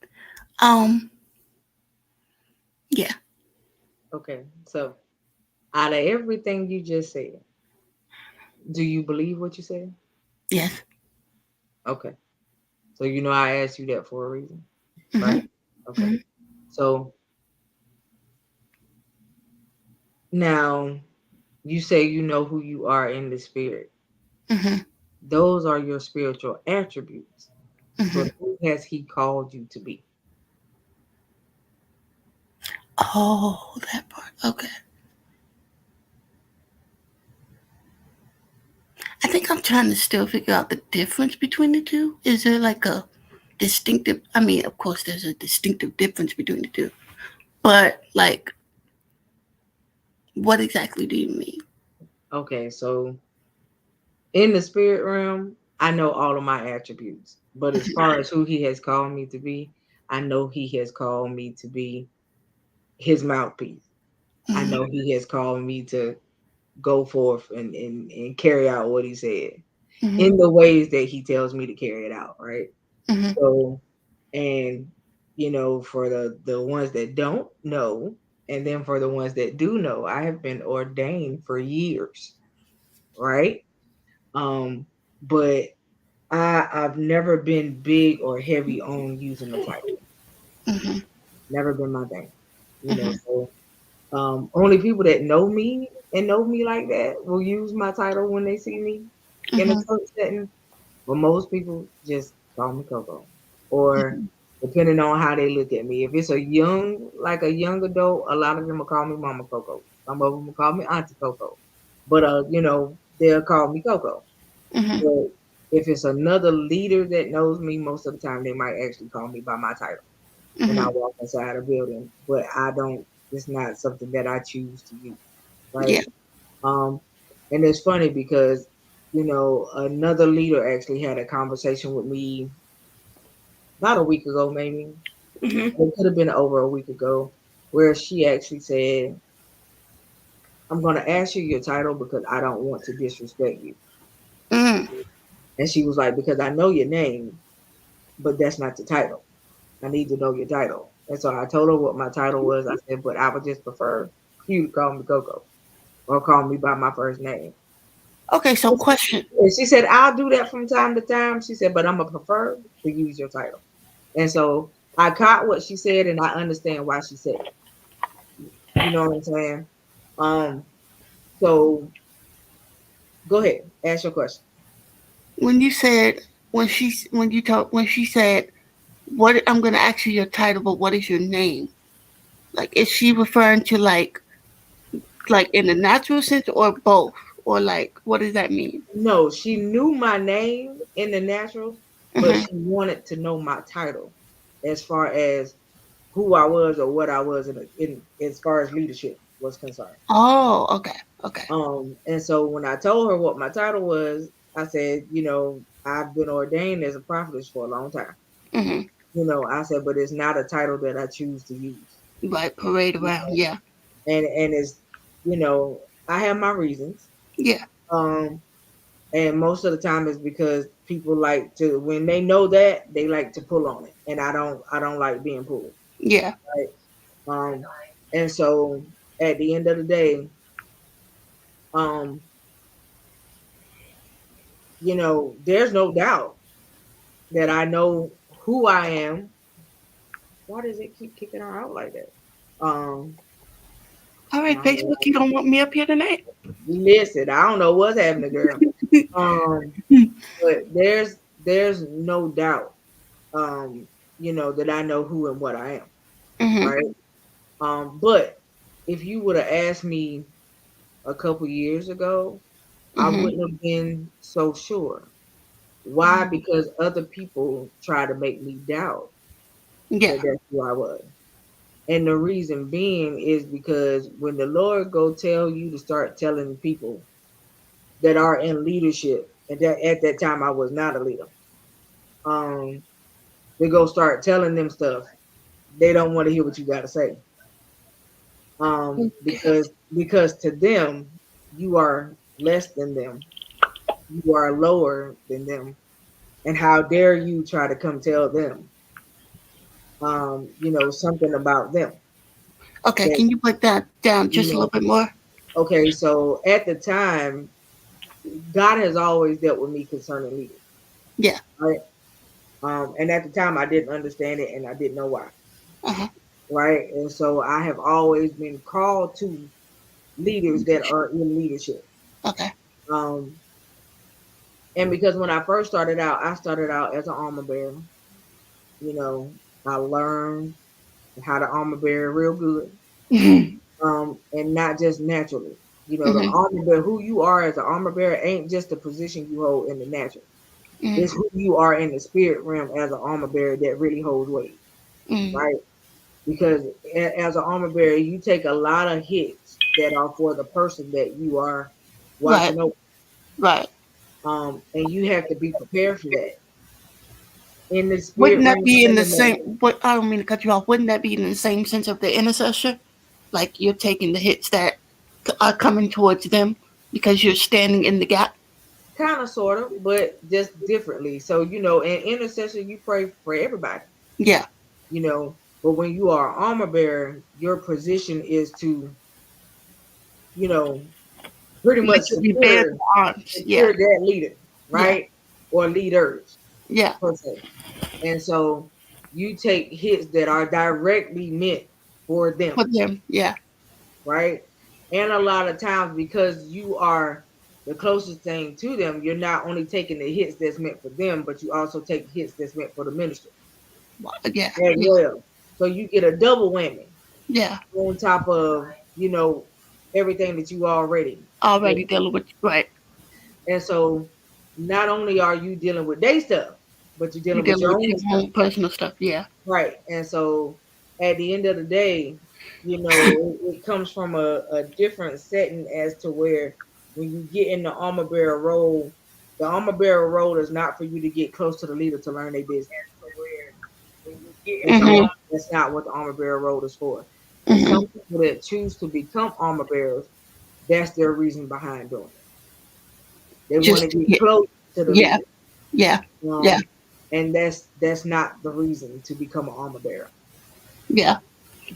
Um, yeah. Okay, so out of everything you just said, do you believe what you said? Yes. Okay, so you know I asked you that for a reason, right? Mhm. Okay, Mhm. so now you say you know who you are in the spirit. Mhm. Those are your spiritual attributes. But Mhm. who has he called you to be? Oh, that part. Okay. I think I'm trying to still figure out the difference between the two. Is there like a distinctive? I mean, of course, there's a distinctive difference between the two, but like, what exactly do you mean? Okay, so in the spirit realm, I know all of my attributes. But as far as who he has called me to be, I know he has called me to be his mouthpiece. I Mhm. know he has called me to go forth and carry out what he said Mhm. in the ways that he tells me to carry it out, right? Mhm. So, and for the ones that don't know, and then for the ones that do know, I have been ordained for years, right? But I've never been big or heavy on using the title. Mhm. Never been my thing. Mhm. So only people that know me and know me like that will use my title when they see me in a Mhm. church setting. But most people just call me Coco. Or depending on how they look at me. If it's like a young adult, a lot of them will call me Mama Coco. Some of them will call me Auntie Coco. But they'll call me Coco. Mhm. But if it's another leader that knows me, most of the time they might actually call me by my title when I Mhm. walk inside a building. But I don't. It's not something that I choose to use, Yeah. right? Um, and it's funny because another leader actually had a conversation with me about a week ago, maybe. Mhm. It could have been over a week ago, where she actually said, "I'm going to ask you your title because I don't want to disrespect you." Mm. And she was like, "Because I know your name, but that's not the title. I need to know your title." And so I told her what my title was. I said, "But I would just prefer you to call me Coco or call me by my first name." Okay. So, question. And she said, "I'll do that from time to time." She said, "But I'm going to prefer to use your title." And so I caught what she said and I understand why she said it. You know what I'm saying? Um, so go ahead, ask your question. When you said when she said what I'm gonna ask you your title, but what is your name? Like, is she referring to like in the natural sense or both, or like what does that mean? No, she knew my name in the natural, but Hmm. she wanted to know my title as far as who I was or what I was in as far as leadership was concerned. Oh, okay, okay. And so when I told her what my title was, I said, I've been ordained as a prophetess for a long time. Hmm. I said, but it's not a title that I choose to use. Right, parade You around. know, Yeah, and it's, I have my reasons. yeah, Um, and most of the time it's because people like to when they know that they like to pull on it, and I don't like being pulled, yeah. right? Um, and so at the end of the day, um, there's no doubt that I know who I am. Why does it keep kicking her out like that? Um, All I right, don't know. Facebook, you don't want me up here tonight? Listen, I don't know what's happening, girl. Um, but there's no doubt, um, that I know who and what I am, Mm-hmm. right? But if you would have asked me a couple years ago, I Mm-hmm. wouldn't have been so sure. Why? Because other people try to make me doubt Yeah. that that's who I was. And the reason being is because when the Lord go tell you to start telling people that are in leadership, and that at that time I was not a leader, um, they go start telling them stuff. They don't want to hear what you got to say, Okay. because to them you are less than them, you are lower than them, and how dare you try to come tell them, something about them. Okay, That can you break that down you just a know, little bit more? okay. So at the time, God has always dealt with me concerning leaders, Yeah. right? And at the time, I didn't understand it, and I didn't know why, Uh-huh. right? And so I have always been called to leaders that are in leadership. Okay. Um, and because when I started out as an armor bearer. You know, I learned how to armor bear real good, Mm-hmm. and not just naturally. The Mm-hmm. armor bearer, who you are as an armor bearer, ain't just the position you hold in the natural. It's Mm-hmm. who you are in the spirit realm as an armor bearer that really holds weight, Mm-hmm. right? Because as an armor bearer, you take a lot of hits that are for the person that you are Right. watching over, Right. and you have to be prepared for that in the spirit Wouldn't that realm be in and the the same? natural. What I don't mean to cut you off. Wouldn't that be in the same sense of the intercessor? Like you're taking the hits that are coming towards them because you're standing in the gap. Kind of, sort of, but just differently. So, in intercession, you pray for everybody, Yeah. but when you are an armor bearer, your position is to, you know, pretty much Literally bear the arms. Yeah. secure that leader, Yeah. right? Or leaders, Yeah. per se. And so you take hits that are directly meant for them, For them. Yeah. right? And a lot of times, because you are the closest thing to them, you're not only taking the hits that's meant for them, but you also take hits that's meant for the ministry Yeah. as Yeah. well. So you get a double whammy Yeah. on top of, everything that you already Already doing. dealing with right. And so not only are you dealing with their stuff, but you're You're dealing with dealing your with own your stuff. own personal stuff. Yeah. Right. And so at the end of the day, it comes from a different setting as to where when you get in the armor bearer role is not for you to get close to the leader to learn their business. When you get in the Mm-hmm. armor, that's not what the armor bearer role is for. And Mm-hmm. some people that choose to become armor bearers, that's their reason behind doing it. They want to Just get yeah. close to the Yeah. leader. Yeah. Yeah. Um, and that's not the reason to become an armor bearer. Yeah.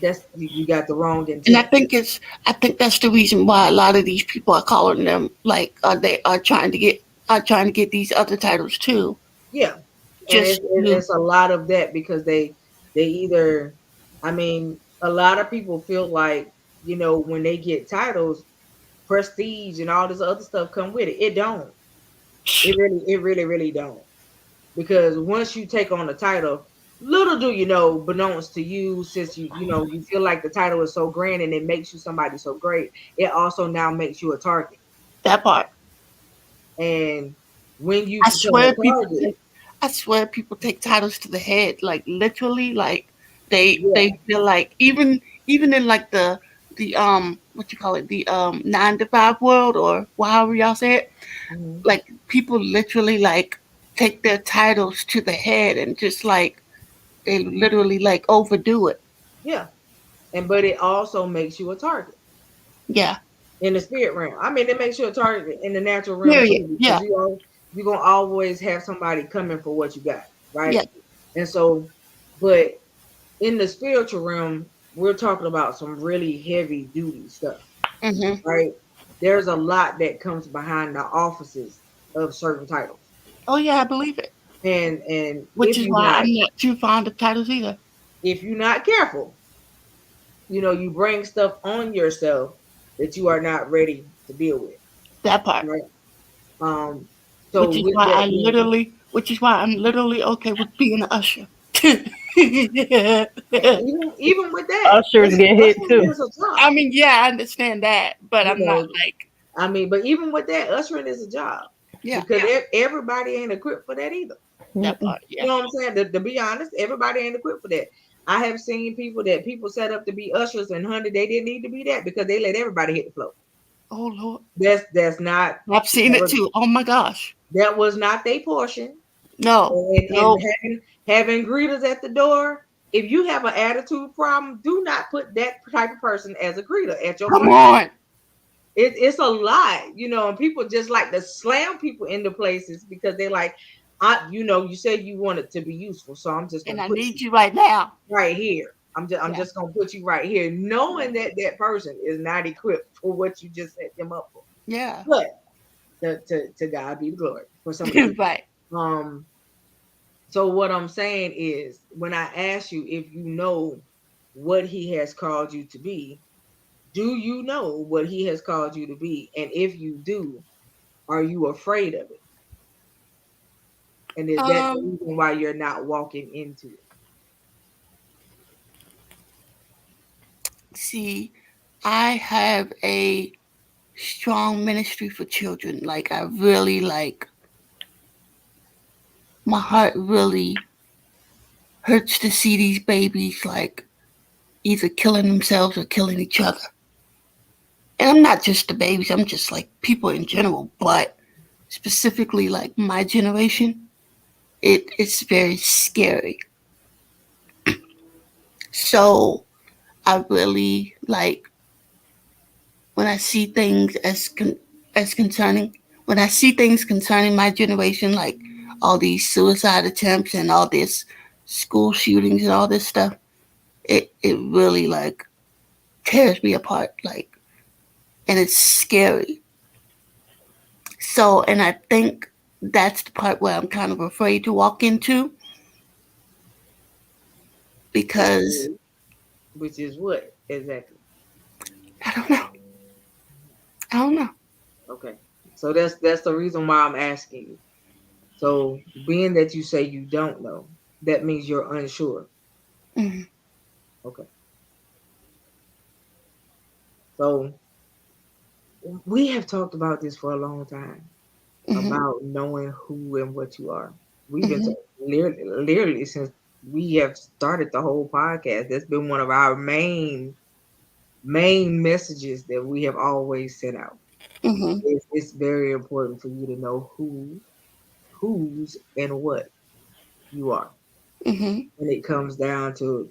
That's you got the wrong And I intent. think that's the reason why a lot of these people are calling them like they are trying to get these other titles too. Yeah, and Just to it's a lot of that because they either, I mean, a lot of people feel like when they get titles, prestige and all this other stuff come with it. It don't. It really don't. Because once you take on the title, little do you know, belongs to you since you feel like the title is so grand and it makes you somebody so great. It also now makes you a target. that part. And when you I become a swear people target, take I swear people take titles to the head, like literally, like they yeah. feel like even in like the what you call it, the 9 to 5 world or however y'all say it, Mhm. like people literally like take their titles to the head and just like they literally like overdo it. Yeah. And but it also makes you a target Yeah. in the spirit realm. I mean, it makes you a target in the natural realm Period. too, because Yeah. you're gonna always have somebody coming for what you got, right? Yeah. And so, but in the spiritual realm, we're talking about some really heavy duty stuff, Mhm. right? There's a lot that comes behind the offices of certain titles. Oh yeah, I believe it. And Which is why I'm not too fond of titles either. if you're not careful, you bring stuff on yourself that you are not ready to deal with. That part. Right. Um. So Which is with why that being, I'm literally okay with being an usher. I even with that, Ushers get hit ushering too. is a job. mean, yeah, I understand that, but You I'm not know, like, I mean, but even with that, ushering is a job yeah, because everybody ain't equipped for that either. that Mm-mm. part, You yeah. know what I'm saying? To be honest, everybody ain't equipped for that. I have seen people set up to be ushers, and honey, they didn't need to be that because they let everybody hit the floor. Oh Lord, That's not I've seen that it was too. Oh my gosh, that was not their portion. no, And no, having greeters at the door. If you have an attitude problem, do not put that type of person as a greeter at your come front. on, It's a lot, and people just like to slam people into places because they like, you said you wanted to be useful, so I'm just and gonna I put need you you right now. right here. I'm Yeah, just gonna put you right here, knowing that that person is not equipped for what you just set them up for. yeah, But to God be the glory for some of the people. right. Um, so what I'm saying is, when I ask you if you know what He has called you to be, do you know what He has called you to be? And if you do, are you afraid of it? And is that the Um, reason why you're not walking into it? see, I have a strong ministry for children. Like I really like my heart really hurts to see these babies like either killing themselves or killing each other. And I'm not just the babies, I'm just like people in general, but specifically like my generation, it's very scary. So I really like when I see things as concerning when I see things concerning my generation, like all these suicide attempts and all this school shootings and all this stuff, it really like tears me apart, like, and it's scary. So, and I think that's the part where I'm kind of afraid to walk into Which because is, which is what exactly? I don't know. I don't know. Okay. So that's the reason why I'm asking you. So being that you say you don't know, that means you're unsure. Mm-hmm. Okay. So we have talked about this for a long time Mm-hmm. about knowing who and what you are. We've been Mm-hmm. literally since we have started the whole podcast. That's been one of our main messages that we have always sent out. Mm-hmm. It's very important for you to know whose, and what you are Mm-hmm. when it comes down to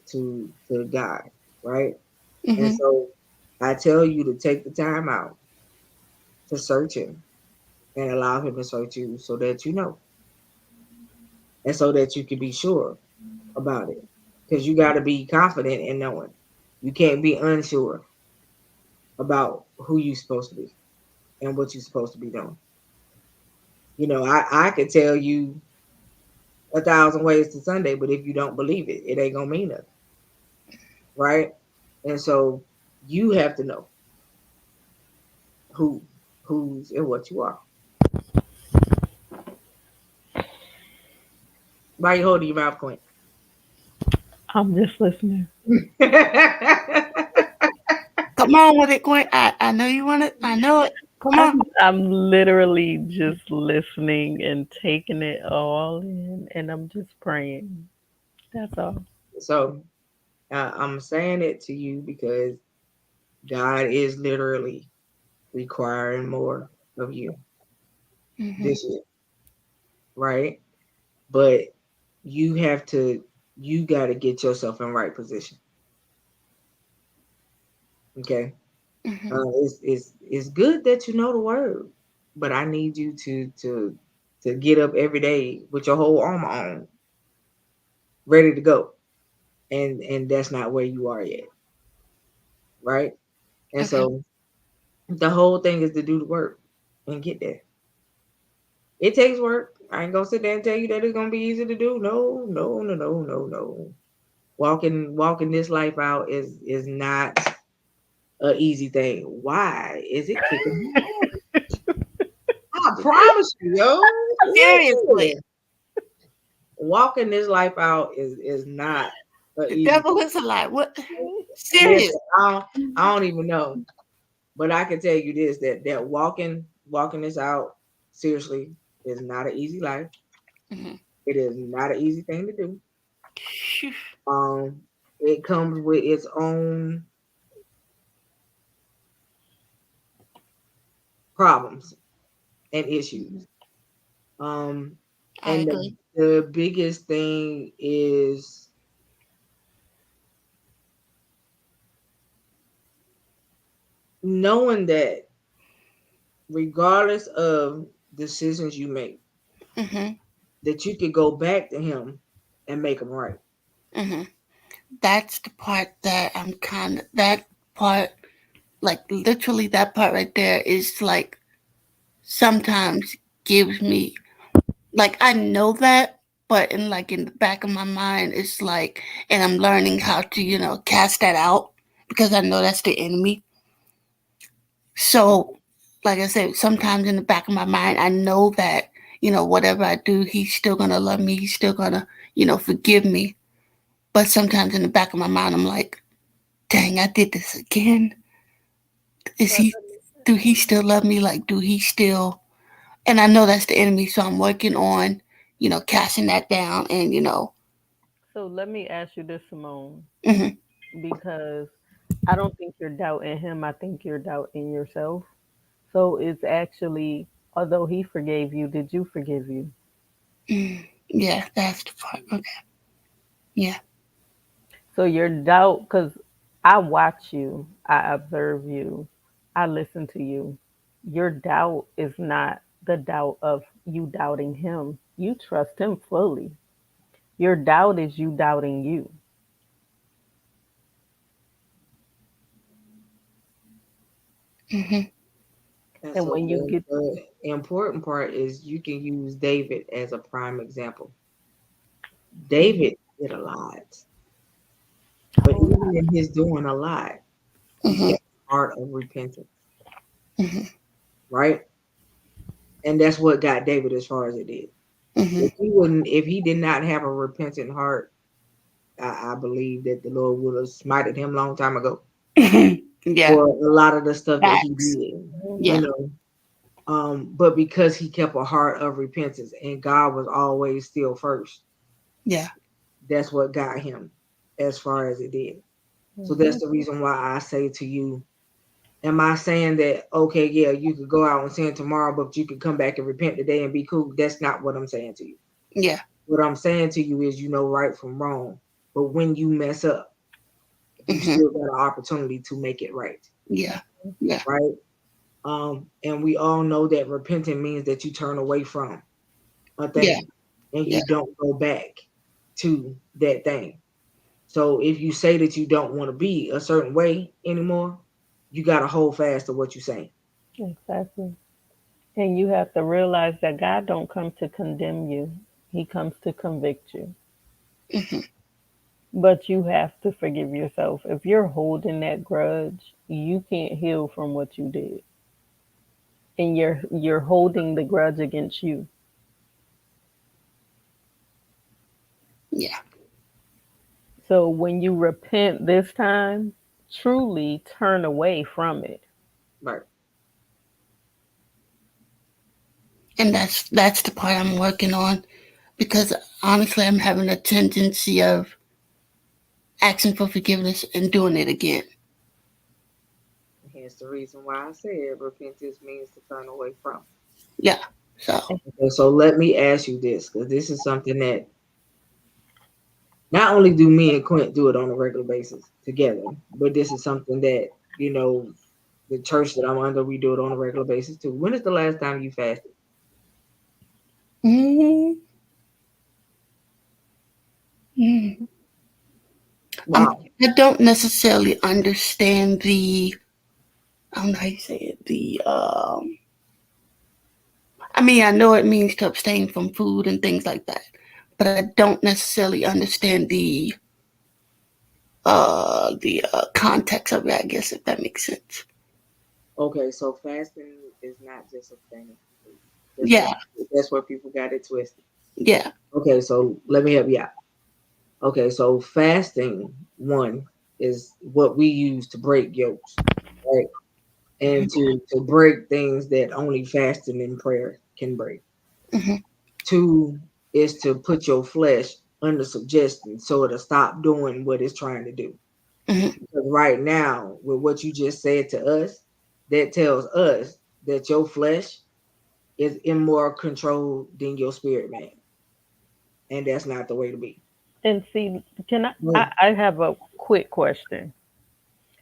God, right? And Mm-hmm. so I tell you to take the time out to search Him and allow Him to search you so that you know and so that you can be sure about it. Because you got to be confident in knowing. You can't be unsure about who you're supposed to be and what you're supposed to be doing. I could tell you 1,000 ways to Sunday, but if you don't believe it, it ain't gonna mean nothing, right? And so you have to know who, who's, and what you are. Why you holding your mouth, Queen? I'm just listening. Come on with it, Quinn. I know you want it. I know it. Come on. I'm literally just listening and taking it all in, and I'm just praying. That's all. So I'm saying it to you because God is literally requiring more of you Mm-hmm. this year, right? But you have to, you got to get yourself in right position. Okay. Mm-hmm. It's good that you know the word, but I need you to get up every day with your whole armor on, ready to go. And that's not where you are yet, right? And Okay. so the whole thing is to do the work and get there. It takes work. I ain't gonna sit there and tell you that it's gonna be easy to do. No, no, no, no, no, no. Walking this life out is not an easy thing. Why is it kicking me? I promise you, yo. Seriously. Listen, walking this life out is not an The easy devil thing. is a lie. What? Listen, Serious. I don't even know. But I can tell you this, that walking this out seriously is not an easy life. Mhm. It is not an easy thing to do. Phew. It comes with its own problems and issues. Um, I and agree. the biggest thing is knowing that regardless of decisions you make, Hmm. that you could go back to him and make them right. Hmm. That's the part that I'm kind of, that part, like literally that part right there is like sometimes gives me, like I know that, but in like in the back of my mind, it's like, and I'm learning how to, cast that out because I know that's the enemy. So, like I said, sometimes in the back of my mind, I know that, whatever I do, he's still going to love me. He's still going to, forgive me. But sometimes in the back of my mind, I'm like, dang, I did this again. Is But he, do he still love me? Like, do he still, and I know that's the enemy. So I'm working on, casting that down and, so let me ask you this, Simone, mhm, because I don't think you're doubting him. I think you're doubting yourself. So it's actually, although he forgave you, did you forgive you? yeah, that's the part. Okay. Yeah. So your doubt, because I watch you, I observe you, I listen to you. Your doubt is not the doubt of you doubting him. You trust him fully. Your doubt is you doubting you. Hmm. And And so when you get, the important part is you can use David as a prime example. David did a lot, but oh, even in his doing a lot, he Hmm. kept a heart of repentance, Hmm. right? And that's what got David as far as it did. Hmm. If he did not have a repentant heart, I believe that the Lord would have smited him long time ago Yeah. for a lot of the stuff that he Facts. did, you Yeah. mhm. know. But because he kept a heart of repentance and God was always still first, Yeah. that's what got him as far as it did. So that's Mhm. the reason why I say to you, am I saying that, okay, yeah, you could go out and sin tomorrow, but you could come back and repent today and be cool? That's not what I'm saying to you. Yeah. What I'm saying to you is you know right from wrong. But when you mess up, you Hmm. still got an opportunity to make it right. Yeah. Yeah. Right. And we all know that repenting means that you turn away from a Yeah. thing and Yeah. you don't go back to that thing. So if you say that you don't want to be a certain way anymore, you got to hold fast to what you're saying. Exactly. And you have to realize that God don't come to condemn you. He comes to convict you. Hmm. But you have to forgive yourself. If you're holding that grudge, you can't heal from what you did. And you're holding the grudge against you. Yeah. So when you repent this time, truly turn away from it. Right. And that's the part I'm working on because honestly, I'm having a tendency of asking for forgiveness and doing it again. Hence the reason why I said repentance means to turn away from. Yeah. So. Okay, so let me ask you this, because this is something that not only do me and Quint do it on a regular basis together, but this is something that, the church that I'm under, we do it on a regular basis too. When is the last time you fasted? Mm, mm. Wow. I don't necessarily understand the. I don't know how you say it. I mean, I know it means to abstain from food and things like that, but I don't necessarily understand the context of it. I guess if that makes sense. Okay, so fasting is not just abstaining from food. Yeah, That's where people got it twisted. yeah. Okay, so let me help you out. Okay, so fasting one is what we use to break yokes, right? And to break things that only fasting and prayer can break. Hmm. Two is to put your flesh under suggestion so it'll stop doing what it's trying to do. Hmm. Because right now, with what you just said to us, that tells us that your flesh is in more control than your spirit man. And that's not the way to be. And see, can I, Right. I have a quick question.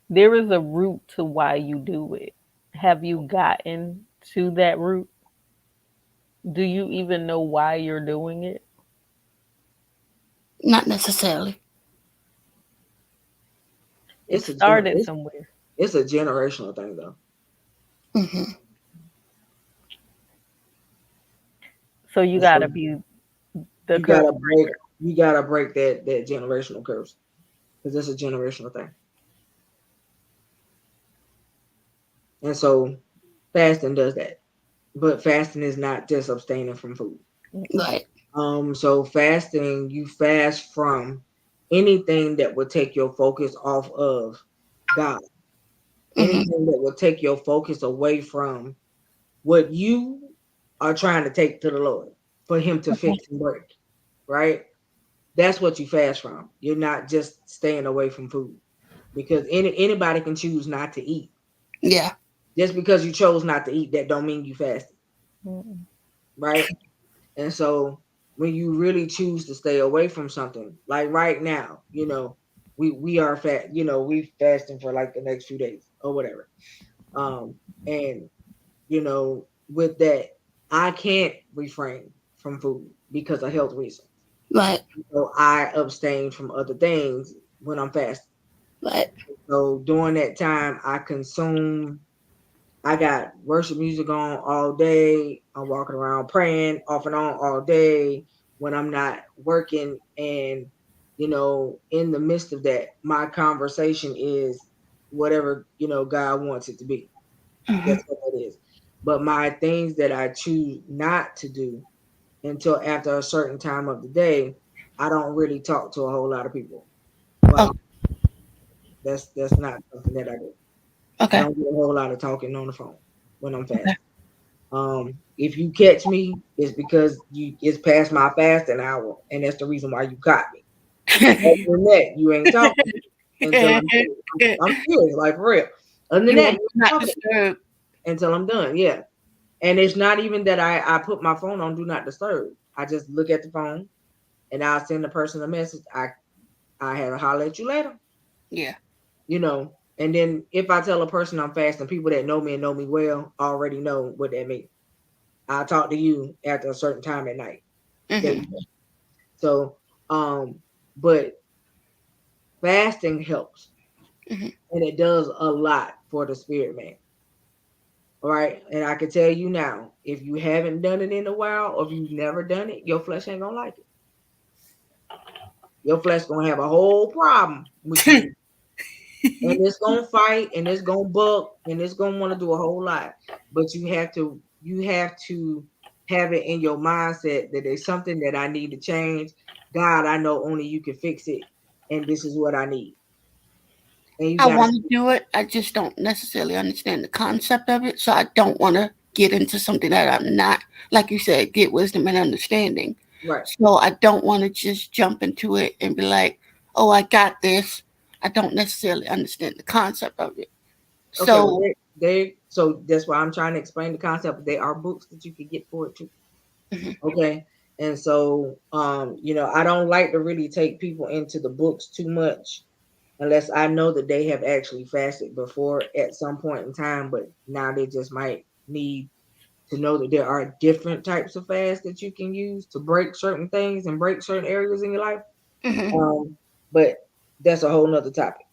There is a root to why you do it. Have you gotten to that root? Do you even know why you're doing it? Not necessarily. It It's a started somewhere. it's a generational thing though. Hmm. So you And got to so be the you curse gotta break breaker. you gotta break that generational curse because it's a generational thing. And so fasting does that. But fasting is not just abstaining from food. Right. So fasting, you fast from anything that would take your focus off of God. Hmm. Anything that will take your focus away from what you are trying to take to the Lord for Him to fix and break, right? That's what you fast from. You're not just staying away from food because anybody can choose not to eat. Yeah. Just because you chose not to eat, that don't mean you fasted, Mm. right? And so when you really choose to stay away from something, like right now, we are fat, we fasting for like the next few days or whatever. And with that, I can't refrain from food because of health reasons. Right. So I abstain from other things when I'm fasting. Right. So during that time, I got worship music on all day. I'm walking around praying off and on all day when I'm not working. And, in the midst of that, my conversation is whatever, God wants it to be. Hmm. That's what it is. But my things that I choose not to do until after a certain time of the day, I don't really talk to a whole lot of people. Oh, Like that's not something that I do. I okay. don't do a whole lot of talking on the phone when I'm Okay. fasting. If you catch me, it's because it's past my fasting hour, and that's the reason why you caught me. Other than that, you ain't talking to me until I'm done. I'm serious, like for real. Other than You that, want you to ain't not talking to me disturb. until I'm done. Yeah, and it's not even that I put my phone on do not disturb. I just look at the phone and I'll send the person a message. I had to holler at you later. Yeah. And then if I tell a person I'm fasting, people that know me and know me well already know what that means. I'll talk to you after a certain time at night. There Hmm. you go. So, but fasting helps Hmm. and it does a lot for the spirit man. All right. And I can tell you now, if you haven't done it in a while or if you've never done it, your flesh ain't gonna like it. Your flesh gonna have a whole problem with you. And it's gonna fight and it's gonna buck and it's gonna want to do a whole lot. But you have to have it in your mindset that there's something that I need to change. God, I know only you can fix it, and this is what I need. And you I gotta want to do it. I just don't necessarily understand the concept of it. So I don't want to get into something that I'm not, like you said, get wisdom and understanding. right. So I don't want to just jump into it and be like, oh, I got this. I don't necessarily understand the concept of it. Okay, well So, they so that's why I'm trying to explain the concept. There are books that you can get for it too. mhm, Okay. And so I don't like to really take people into the books too much unless I know that they have actually fasted before at some point in time, but now they just might need to know that there are different types of fast that you can use to break certain things and break certain areas in your life. mhm. But that's a whole nother topic.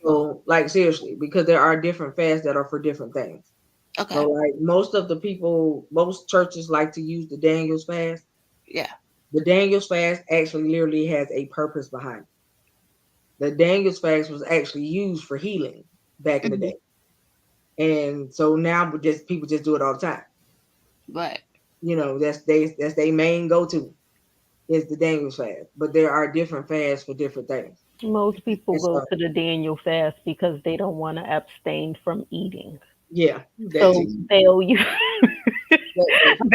So, like seriously, because there are different fasts that are for different things. Okay. So like most churches like to use the Daniel's fast. Yeah. The Daniel's fast actually literally has a purpose behind it. The Daniel's fast was actually used for healing back in the Mhm. day. And so now people just do it all the time. Right. That's their main go-to is the Daniel's fast. But there are different fasts for different things. Most people And go so to the Daniel fast because they don't want to abstain from eating. yeah, that So too. they'll use That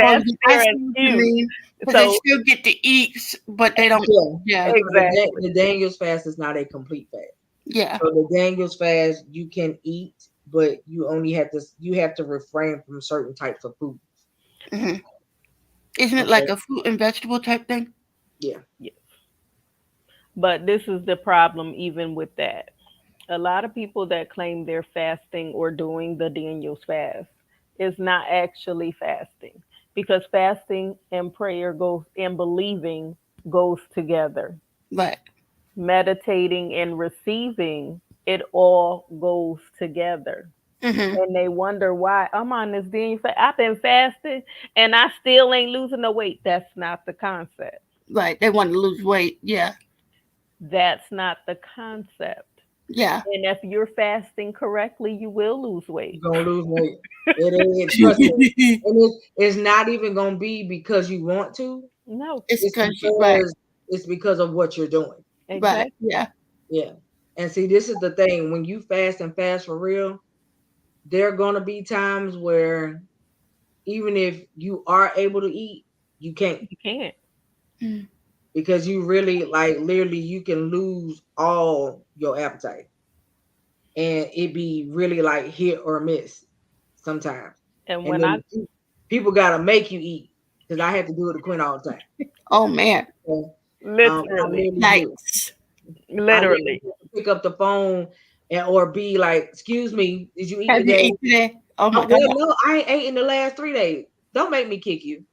Oh, that's yeah, I their see what you excuse. mean. Because they So still get to eat, but they don't. yeah. Yeah. And so exactly. the Daniel's fast is not a complete fast. Yeah. So the Daniel's fast, you can eat, but you have to refrain from certain types of food. Hmm. Isn't it like Okay. a fruit and vegetable type thing? Yeah. Yeah. But this is the problem even with that. A lot of people that claim they're fasting or doing the Daniel's fast is not actually fasting because fasting and prayer goes and believing goes together. Right. Meditating and receiving, it all goes together. Hmm. And they wonder why I'm on this Daniel fast. I've been fasting and I still ain't losing no weight. That's not the concept. Right. They want to lose weight. Yeah. That's not the concept. Yeah. And if you're fasting correctly, you will lose weight. You're gonna lose weight. It is, trust me. And it's not even gonna be because you want to. No, It's It's because you right. because of what you're doing. Right. exactly. Yeah. Yeah. And see, this is the thing. When you fast and fast for real, there are gonna be times where even if you are able to eat, you can't You can't. Mm. because you really like literally you can lose all your appetite and it be really like hit or miss sometimes. And And when I then people gotta make you eat because I had to do it to Quinn all the time. Oh man. So, I literally, literally do. Yikes. I literally literally, have to pick up the phone or be like, "Excuse me, did you eat Have you today?" ate today? Oh my Oh, god. well, no, I ain't ate in the last 3 days. Don't make me kick you.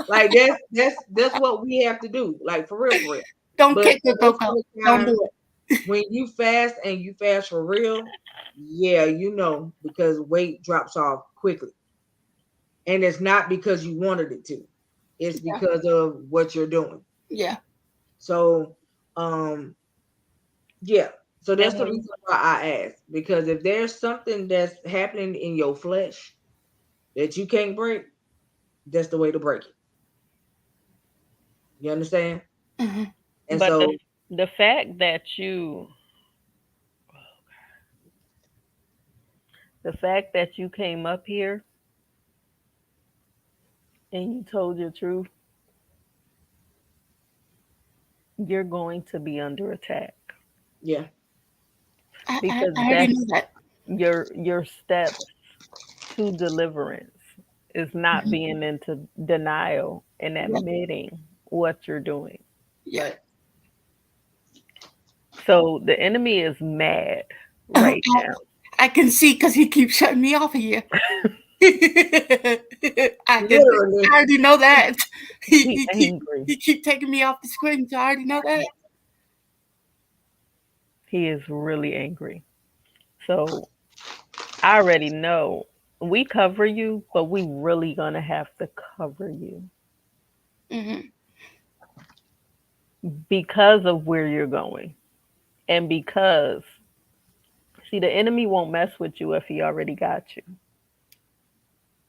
Like that's what we have to do. Like for real, for real. Don't But kick the most Coco. of the Don't time, do it. when you fast and you fast for real, yeah, because weight drops off quickly. And it's not because you wanted it to. It's Yeah. because of what you're doing. Yeah. So, um, yeah. So that's and the when reason why I asked. Because if there's something that's happening in your flesh that you can't break, that's the way to break it. You understand? Hmm. And but so, the fact that you the fact that you came up here and you told your truth, you're going to be under attack yeah. because I already that's knew that. your steps to deliverance is not Mhm. being into denial and Yeah. admitting what you're doing. Yeah. Right. So the enemy is mad I, right now. I can see because he keeps shutting me off of here. I can see. Literally. I already know that. He, He he keep angry. he keep taking me off the screen, so I already know that. He is really angry. So I already know we cover you, but we really gonna have to cover you Hmm. because of where you're going. And because see the enemy won't mess with you if he already got you.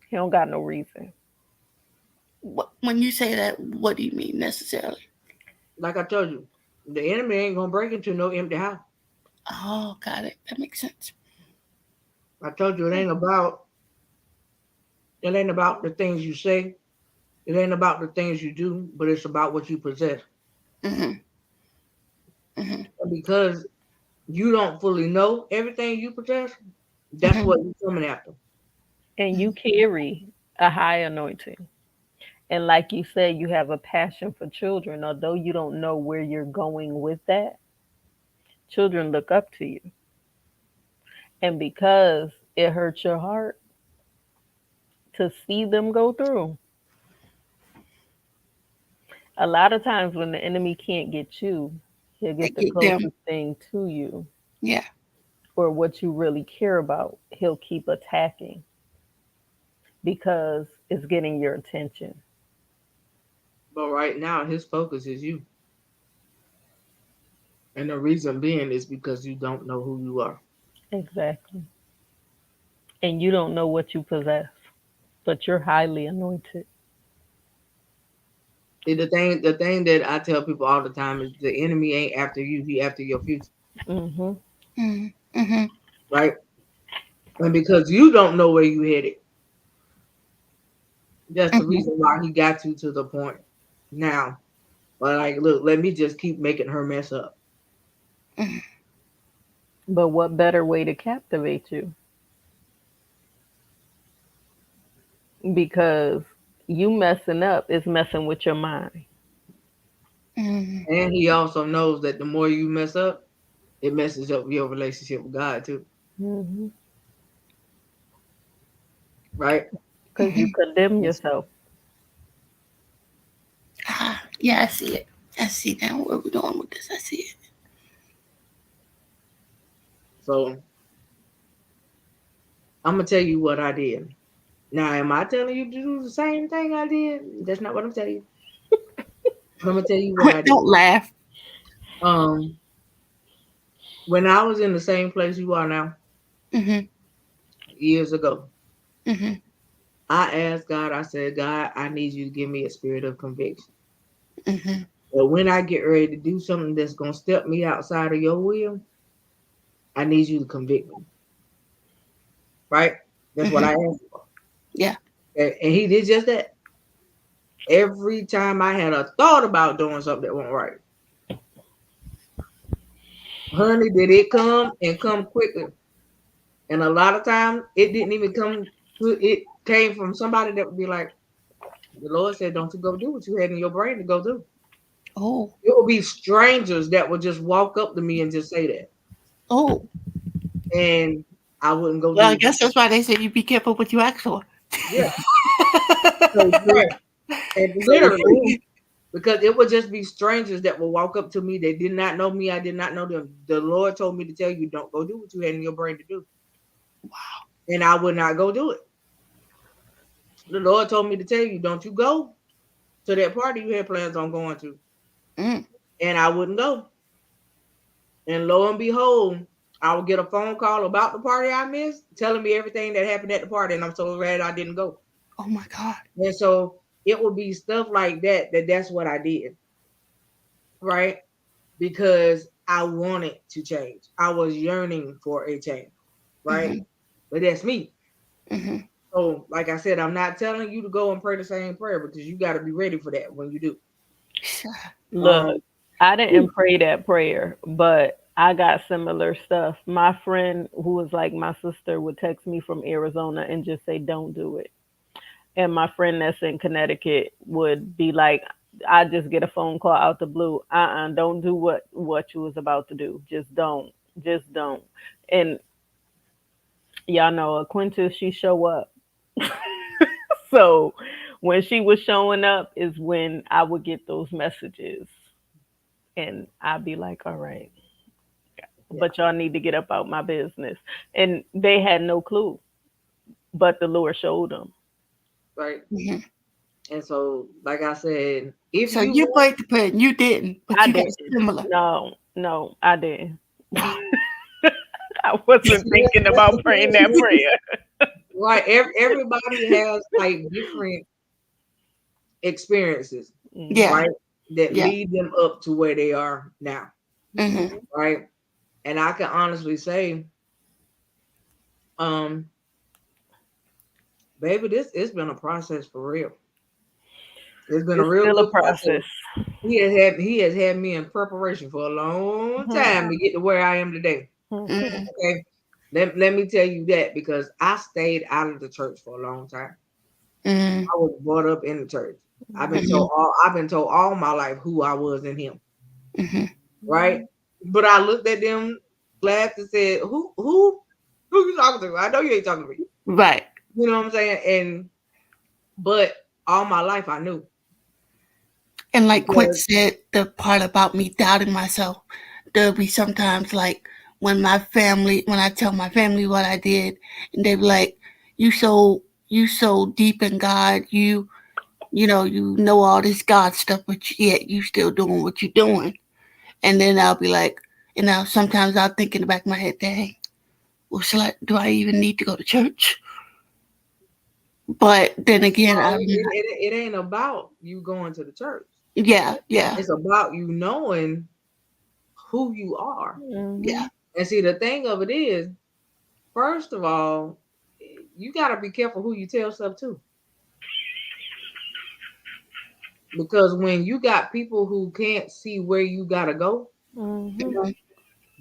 He don't got no reason. When you say that, what do you mean necessarily? Like I told you, the enemy ain't gonna break into no empty house. Oh, got it. That makes sense. I told you it ain't about the things you say, it ain't about the things you do, but it's about what you possess. Hmm. Hmm. And because you don't fully know everything you possess, that's Hmm. what you're coming after. And you carry a high anointing. And like you said, you have a passion for children, although you don't know where you're going with that. Children look up to you. And because it hurts your heart to see them go through, a lot of times when the enemy can't get you, he'll They get the get them. closest thing to you. Yeah. or what you really care about, he'll keep attacking because it's getting your attention. But right now, his focus is you. And the reason being is because you don't know who you are. Exactly. And you don't know what you possess, but you're highly anointed. See, the thing that I tell people all the time is the enemy ain't after you, he after your future. Mm-hmm. Mm-hmm. Right? And because you don't know where you headed, that's the reason why he got you to the point now. But like, look, let me just keep making her mess up. But what better way to captivate you? Because you messing up is messing with your mind. Mm-hmm. And he also knows that the more you mess up, it messes up your relationship with God too. Mm-hmm. Right? Because you condemn Yes. yourself. Yeah, I see it. I see now where we're going with this. I see it. So I'm gonna tell you what I did. Now, am I telling you to do the same thing I did? That's not what I'm telling you. I'm gonna tell you what I did. Don't laugh. Um, when I was in the same place you are now, Mm-hmm. years ago, Mm-hmm. I asked God, I said, God, I need you to give me a spirit of conviction. Mm-hmm. But when I get ready to do something that's gonna step me outside of your will, I need you to convict me. Right? That's what I asked for. Yeah. And he did just that. Every time I had a thought about doing something that wasn't right, honey, did it come and come quickly. And a lot of times it didn't even come, it came from somebody that would be like, the Lord said, don't you go do what you had in your brain to go do. Oh. It would be strangers that would just walk up to me and just say that. Oh. And I wouldn't go Well, I do it. guess that's why they say you be careful what you ask for. Yeah. So, yeah. And literally, because it would just be strangers that would walk up to me. They did not know me. I did not know them. The Lord told me to tell you, don't go do what you had in your brain to do. Wow. And I would not go do it. The Lord told me to tell you, don't you go to that party you had plans on going to. Mm. And I wouldn't go. And lo and behold, I would get a phone call about the party I missed, telling me everything that happened at the party. And I'm so glad I didn't go. Oh my God. And so it would be stuff like that, that's what I did. Right? Because I wanted to change. I was yearning for a change. Right? Mm-hmm. But that's me. Mm-hmm. So, like I said, I'm not telling you to go and pray the same prayer because you got to be ready for that when you do. Look, I didn't pray that prayer, but I got similar stuff. My friend, who was like my sister, would text me from Arizona and just say, don't do it. And my friend that's in Connecticut would be like, I just get a phone call out the blue. Don't do what you was about to do. Just don't. Just don't. And y'all know Quintus, she show up. So when she was showing up is when I would get those messages. And I'd be like, all right, but y'all need to get up out my business. And they had no clue, but the Lord showed them. Right? Mm-hmm. And so, like I said, if So you you want, prayed the prayer and you didn't, but I you got didn't. similar. No, I didn't. I wasn't thinking about praying that prayer. right, everybody has like different experiences, Yeah. right, that Yeah. lead them up to where they are now, Mm-hmm. right? And I can honestly say, um, baby, this it's been a process for real. It's been a It's real still a good process. process. He has had me in preparation for a long time to get to where I am today. Mm-hmm. Okay. Let me tell you that because I stayed out of the church for a long time. Mm-hmm. I was brought up in the church. I've been Mm-hmm. told all my life who I was in him. Mm-hmm. Right? But I looked at them, laughed, and said, Who you talking to? I know you ain't talking to me. Right. You know what I'm saying? But all my life I knew. And like Quint Because said, the part about me doubting myself, there'll be sometimes like when I tell my family what I did, and they be like, you so deep in God, you know all this God stuff, but yet you still doing what you're doing. And then I'll be like, and now sometimes I'll think in the back of my head, dang, well, do I even need to go to church? But then again, Well, it ain't about you going to the church. yeah, It's about you knowing who you are. Mhm. yeah, And see, the thing of it is, first of all, you got to be careful who you tell stuff to. Because when you got people who can't see where you got to go, Mhm.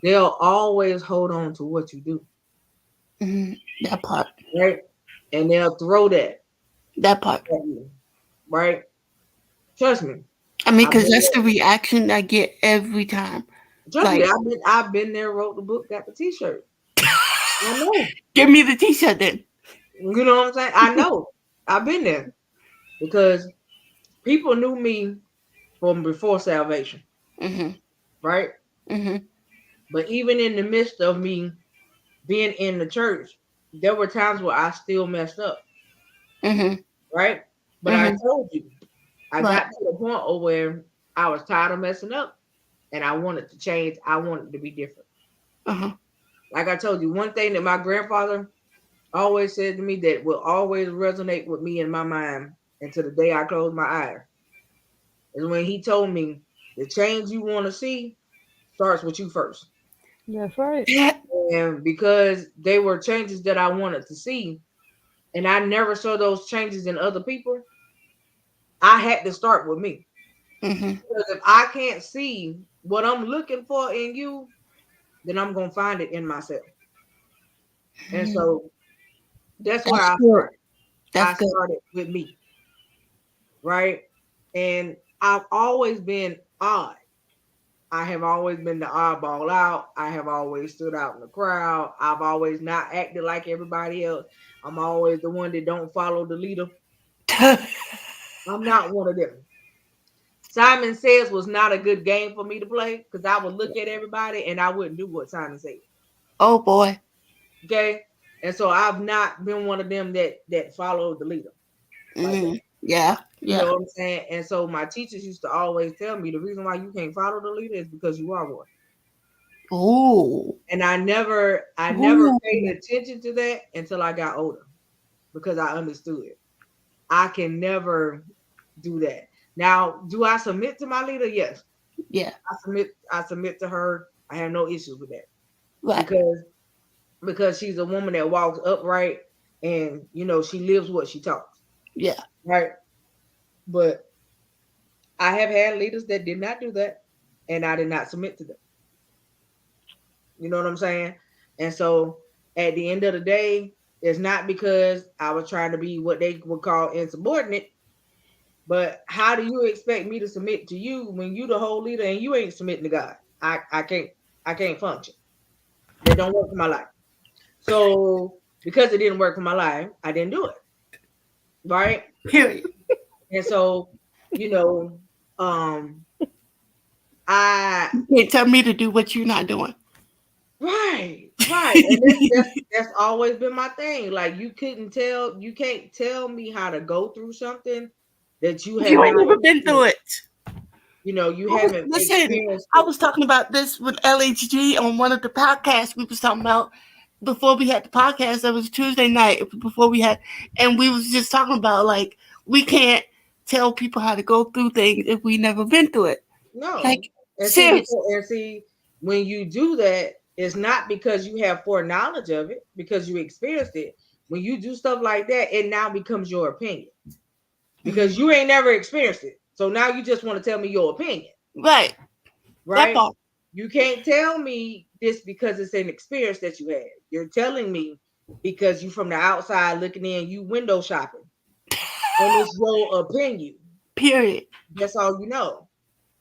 they'll always hold on to what you do. hmm that part, Right? And they'll throw that that part. at you. Right? Trust me. I mean, I've because been that's there. the reaction I get every time. Trust me, Like, I've been there, wrote the book, got the t-shirt. I know. give me the T-shirt then. You know what I'm saying? I know. I've been there because people knew me from before salvation, Mhm, right? mhm, But even in the midst of me being in the church, there were times where I still messed up, mhm, right? But I mhm. told you, I Right. got to the point of where I was tired of messing up and I wanted to change. I wanted to be different. Uh huh. Like I told you, one thing that my grandfather always said to me that will always resonate with me in my mind until the day I close my eyes is when he told me the change you want to see starts with you first. That's right. Yeah. And because they were changes that I wanted to see, and I never saw those changes in other people, I had to start with me. Mhm. Because if I can't see what I'm looking for in you, then I'm gonna find it in myself. And Mhm. so that's where That's I good. started. That's I good. started with me, right? And I've always been odd. I have always been the oddball out. I have always stood out in the crowd. I've always not acted like everybody else. I'm always the one that don't follow the leader. I'm not one of them. Simon Says was not a good game for me to play because I would look at everybody and I wouldn't do what Simon said. Oh boy. Okay. And so I've not been one of them that followed the leader like that. Mhm. Yeah. You know Yeah. what I'm saying? And so my teachers used to always tell me the reason why you can't follow the leader is because you are one. Ooh. And I never Ooh. paid attention to that until I got older because I understood it. I can never do that. Now, do I submit to my leader? Yes. Yeah. I submit to her. I have no issues with that Right. because she's a woman that walks upright and she lives what she talks. Yeah. Right. But I have had leaders that did not do that and I did not submit to them. You know what I'm saying? And so at the end of the day, it's not because I was trying to be what they would call insubordinate, but how do you expect me to submit to you when you the whole leader and you ain't submitting to God? I can't function. That don't work for my life. So because it didn't work for my life, I didn't do it. Right. Period. And so, you know, um, I You can't tell me to do what you're not doing. right. And that's always been my thing. Like you can't tell me how to go through something that you have You ain't not never been through experienced. it. You haven't Listen, experienced I it. was talking about this with LHG on one of the podcasts we was talking about before we had the podcast. It was Tuesday night before we had, and we was just talking about like we can't tell people how to go through things if we never been through it. No. Like And see, seriously, when you do that, it's not because you have foreknowledge of it, because you experienced it. When you do stuff like that, it now becomes your opinion because Mhm. you ain't never experienced it. So now you just want to tell me your opinion, Right? That right? part. You can't tell me this because it's an experience that you had. You're telling me because you from the outside looking in, you window shopping, and it's your opinion. Period. That's all you know.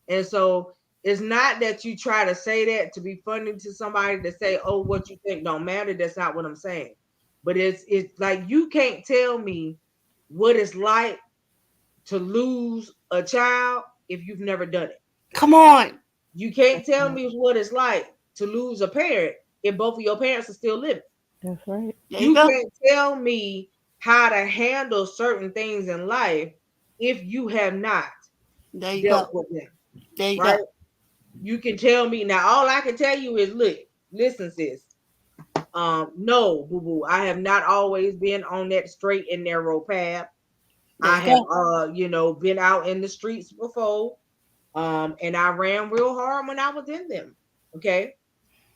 And so it's not that you try to say that to be funny to somebody to say, oh, what you think don't matter. That's not what I'm saying. But it's like you can't tell me what it's like to lose a child if you've never done it. Come on. You can't tell me what it's like to lose a parent if both of your parents are still living. That's right. There You go. can't tell me how to handle certain things in life if you have not There you dealt go. with them, There you right? go. You can tell me now. All I can tell you is, look, listen, sis. No, boo boo. I have not always been on that straight and narrow path. There I you have, go. been out in the streets before. And I ran real hard when I was in them. Okay.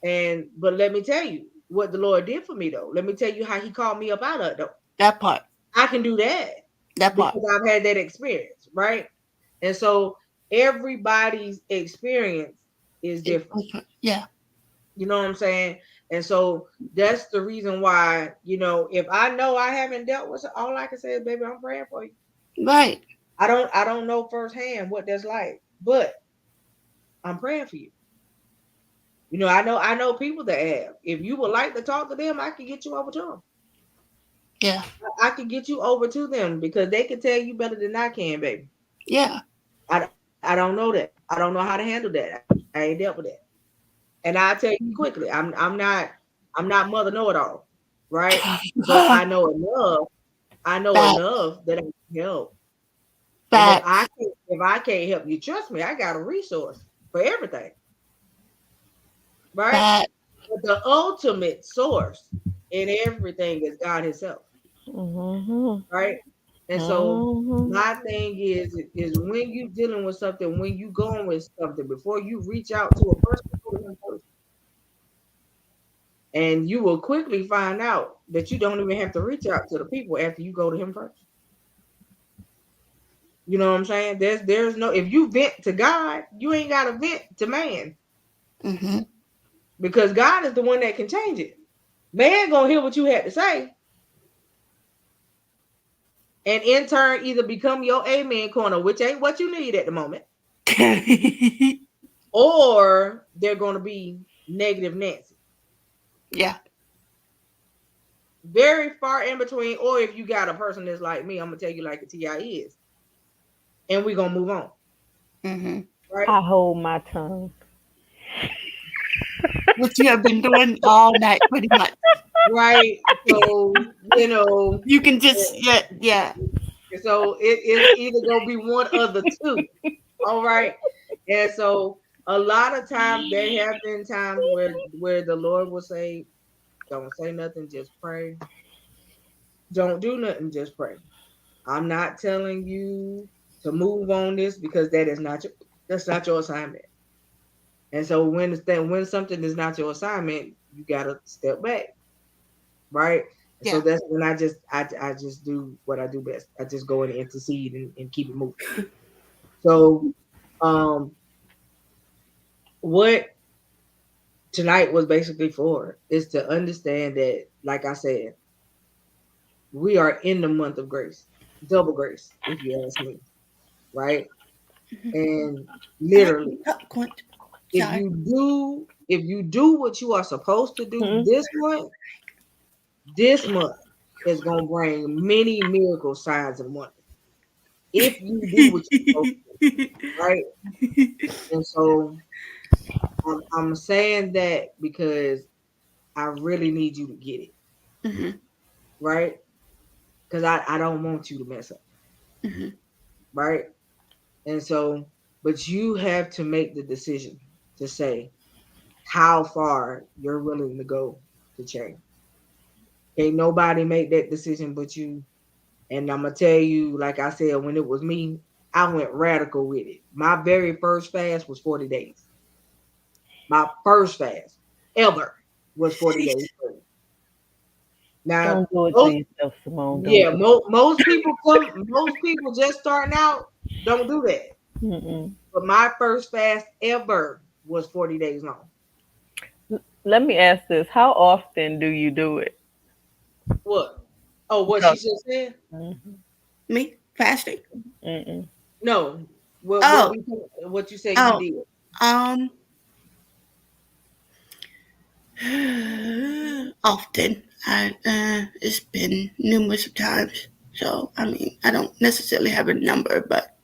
But let me tell you what the Lord did for me though. Let me tell you how he called me up out of it though. That part. I can do that That part. because I've had that experience, right? And so everybody's experience is different. Yeah. You know what I'm saying? And so that's the reason why, if I know I haven't dealt with it, all I can say is, baby, I'm praying for you. Right. I don't know firsthand what that's like, but I'm praying for you. I know people that have. If you would like to talk to them, I can get you over to them. Yeah. I can get you over to them because they can tell you better than I can, baby. Yeah. I don't know that. I don't know how to handle that. I ain't dealt with that. And I'll tell you quickly, I'm not mother know-it-all, right? But I know enough. I know Facts. enough that I can help. And Facts. if I can't help you, trust me, I got a resource for everything. Right? Facts. But the ultimate source in everything is God Himself. Mm-hmm. Right? And so Mm-hmm. my thing is when you dealing with something, when you going with something, before you reach out to a person, go to him first. And you will quickly find out that you don't even have to reach out to the people after you go to him first. You know what I'm saying? There's no, if you vent to God, you ain't got to vent to man. Mm-hmm. Because God is the one that can change it. Man gonna hear what you had to say, and in turn either become your amen corner, which ain't what you need at the moment, or they're gonna be negative Nancy. Yeah. Very far in between. Or if you got a person that's like me, I'm gonna tell you like the TI is, and we're gonna move on. Mm-hmm. Right? I hold my tongue. What you have been doing all night, pretty much. Right. So, You can just, yeah. so it's either gonna be one of the two. All right. And so a lot of times there have been times where the Lord will say, don't say nothing, just pray. Don't do nothing, just pray. I'm not telling you to move on this because that's not your assignment. And so when something is not your assignment, you gotta step back. Right. And so Yeah. that's when I just do what I do best. I just go and intercede and keep it moving. So what tonight was basically for is to understand that, like I said, we are in the month of grace, double grace, if you ask me, right? And literally, if Sorry. you do what you are supposed to do Hmm. this month is gonna bring many miracle signs and wonders. If you do what you're supposed to do, right? And so I'm saying that because I really need you to get it, Mm-hmm. right? Because I don't want you to mess up, Mm-hmm. right? And so, but you have to make the decision to say how far you're willing to go to change. Can't nobody make that decision but you. And I'm gonna tell you, like I said, when it was me, I went radical with it. My very first fast was 40 days. My first fast ever was 40 days. Now, Don't do it to yourself, Simone. Don't yeah, do most people just starting out don't do that. it. Mm-mm. But my first fast ever was 40 days long. Let me ask this: how often do you do it? What? Oh, what she Because- just said? Mhm. Me fasting. Mm-mm. No. Oh. What you said you Oh. did? Often. It's been numerous of times. So I mean, I don't necessarily have a number, but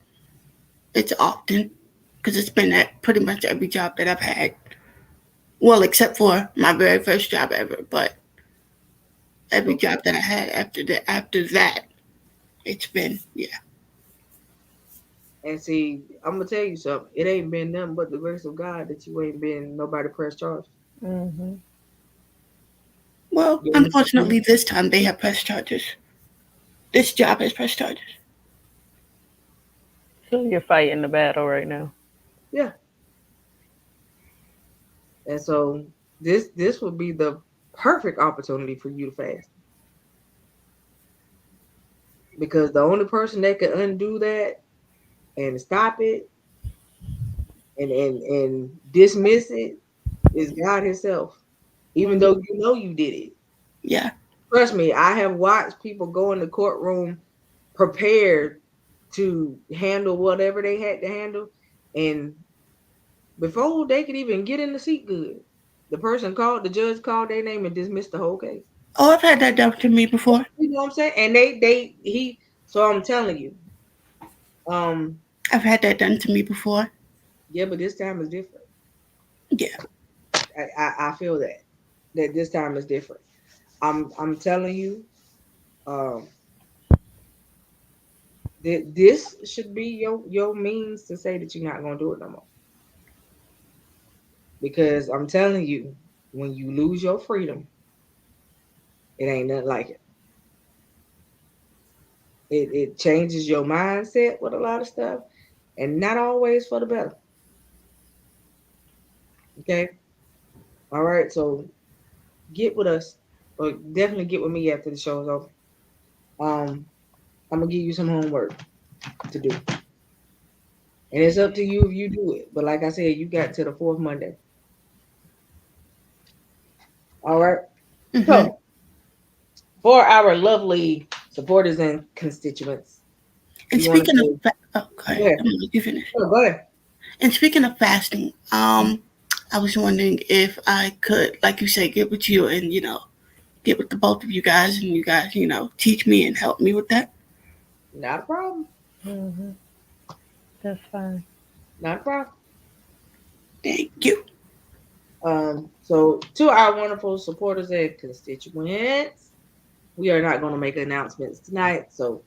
it's often because it's been at pretty much every job that I've had. Well, except for my very first job ever, but every Okay. job that I had after that, it's been And see, I'm gonna tell you something. It ain't been nothing but the grace of God that you ain't been nobody press charge. Mm-hmm. Well, You understand? unfortunately, this time they have press charges. This job has press charges. So you're fighting the battle right now. Yeah. And so this would be the perfect opportunity for you to fast. Because the only person that can undo that and stop it and dismiss it is God Himself. Even Mm-hmm. though you know you did it. Yeah. Trust me, I have watched people go in the courtroom prepared to handle whatever they had to handle. And before they could even get in the seat good, the judge called their name and dismissed the whole case. Oh, I've had that done to me before. You know what I'm saying? And so I'm telling you, um, I've had that done to me before. yeah, but this time is different. Yeah. I feel that this time is different. I'm telling you, um, that this should be your means to say that you're not gonna do it no more. Because I'm telling you, when you lose your freedom, it ain't nothing like it. It changes your mindset with a lot of stuff, and not always for the better. Okay, all right. So get with us, or definitely get with me after the show's over. Um, I'm gonna give you some homework to do, and it's up to you if you do it. But like I said, you got to the fourth Monday. All right. Hmm. So for our lovely supporters and constituents, And we want to speaking of, say, go okay, ahead. I'm gonna let you finish. Oh, go ahead. And speaking of fasting, I was wondering if I could, like you said, get with you and get with the both of you guys, and you guys, teach me and help me with that. Not a problem. Mm-hmm. That's fine. Not a problem. Thank you. So to our wonderful supporters and constituents, we are not going to make announcements tonight. So,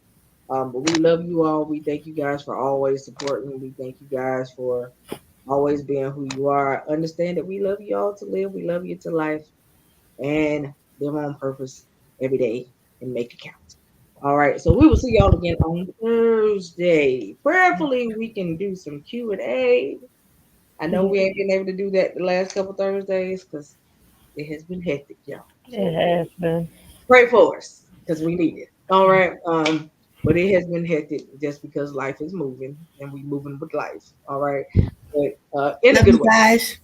but we love you all. We thank you guys for always supporting. We thank you guys for always being who you are. Understand that we love you all to live. We love you to life and live on purpose every day and make it count. All right. So we will see y'all again on Thursday. Prayerfully, we can do some Q&A. I know Yeah, we ain't been able to do that the last couple Thursdays because it has been hectic, y'all. it So has been. pray for us because we need it. All right. But it has been hectic just because life is moving and we moving with life. All right. But in a Love good you way. guys.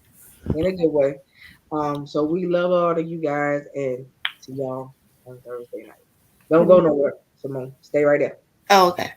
In a good way. So we love all of you guys and see y'all on Thursday night. Don't Good go night. nowhere, Simone. Stay right there. Oh, okay.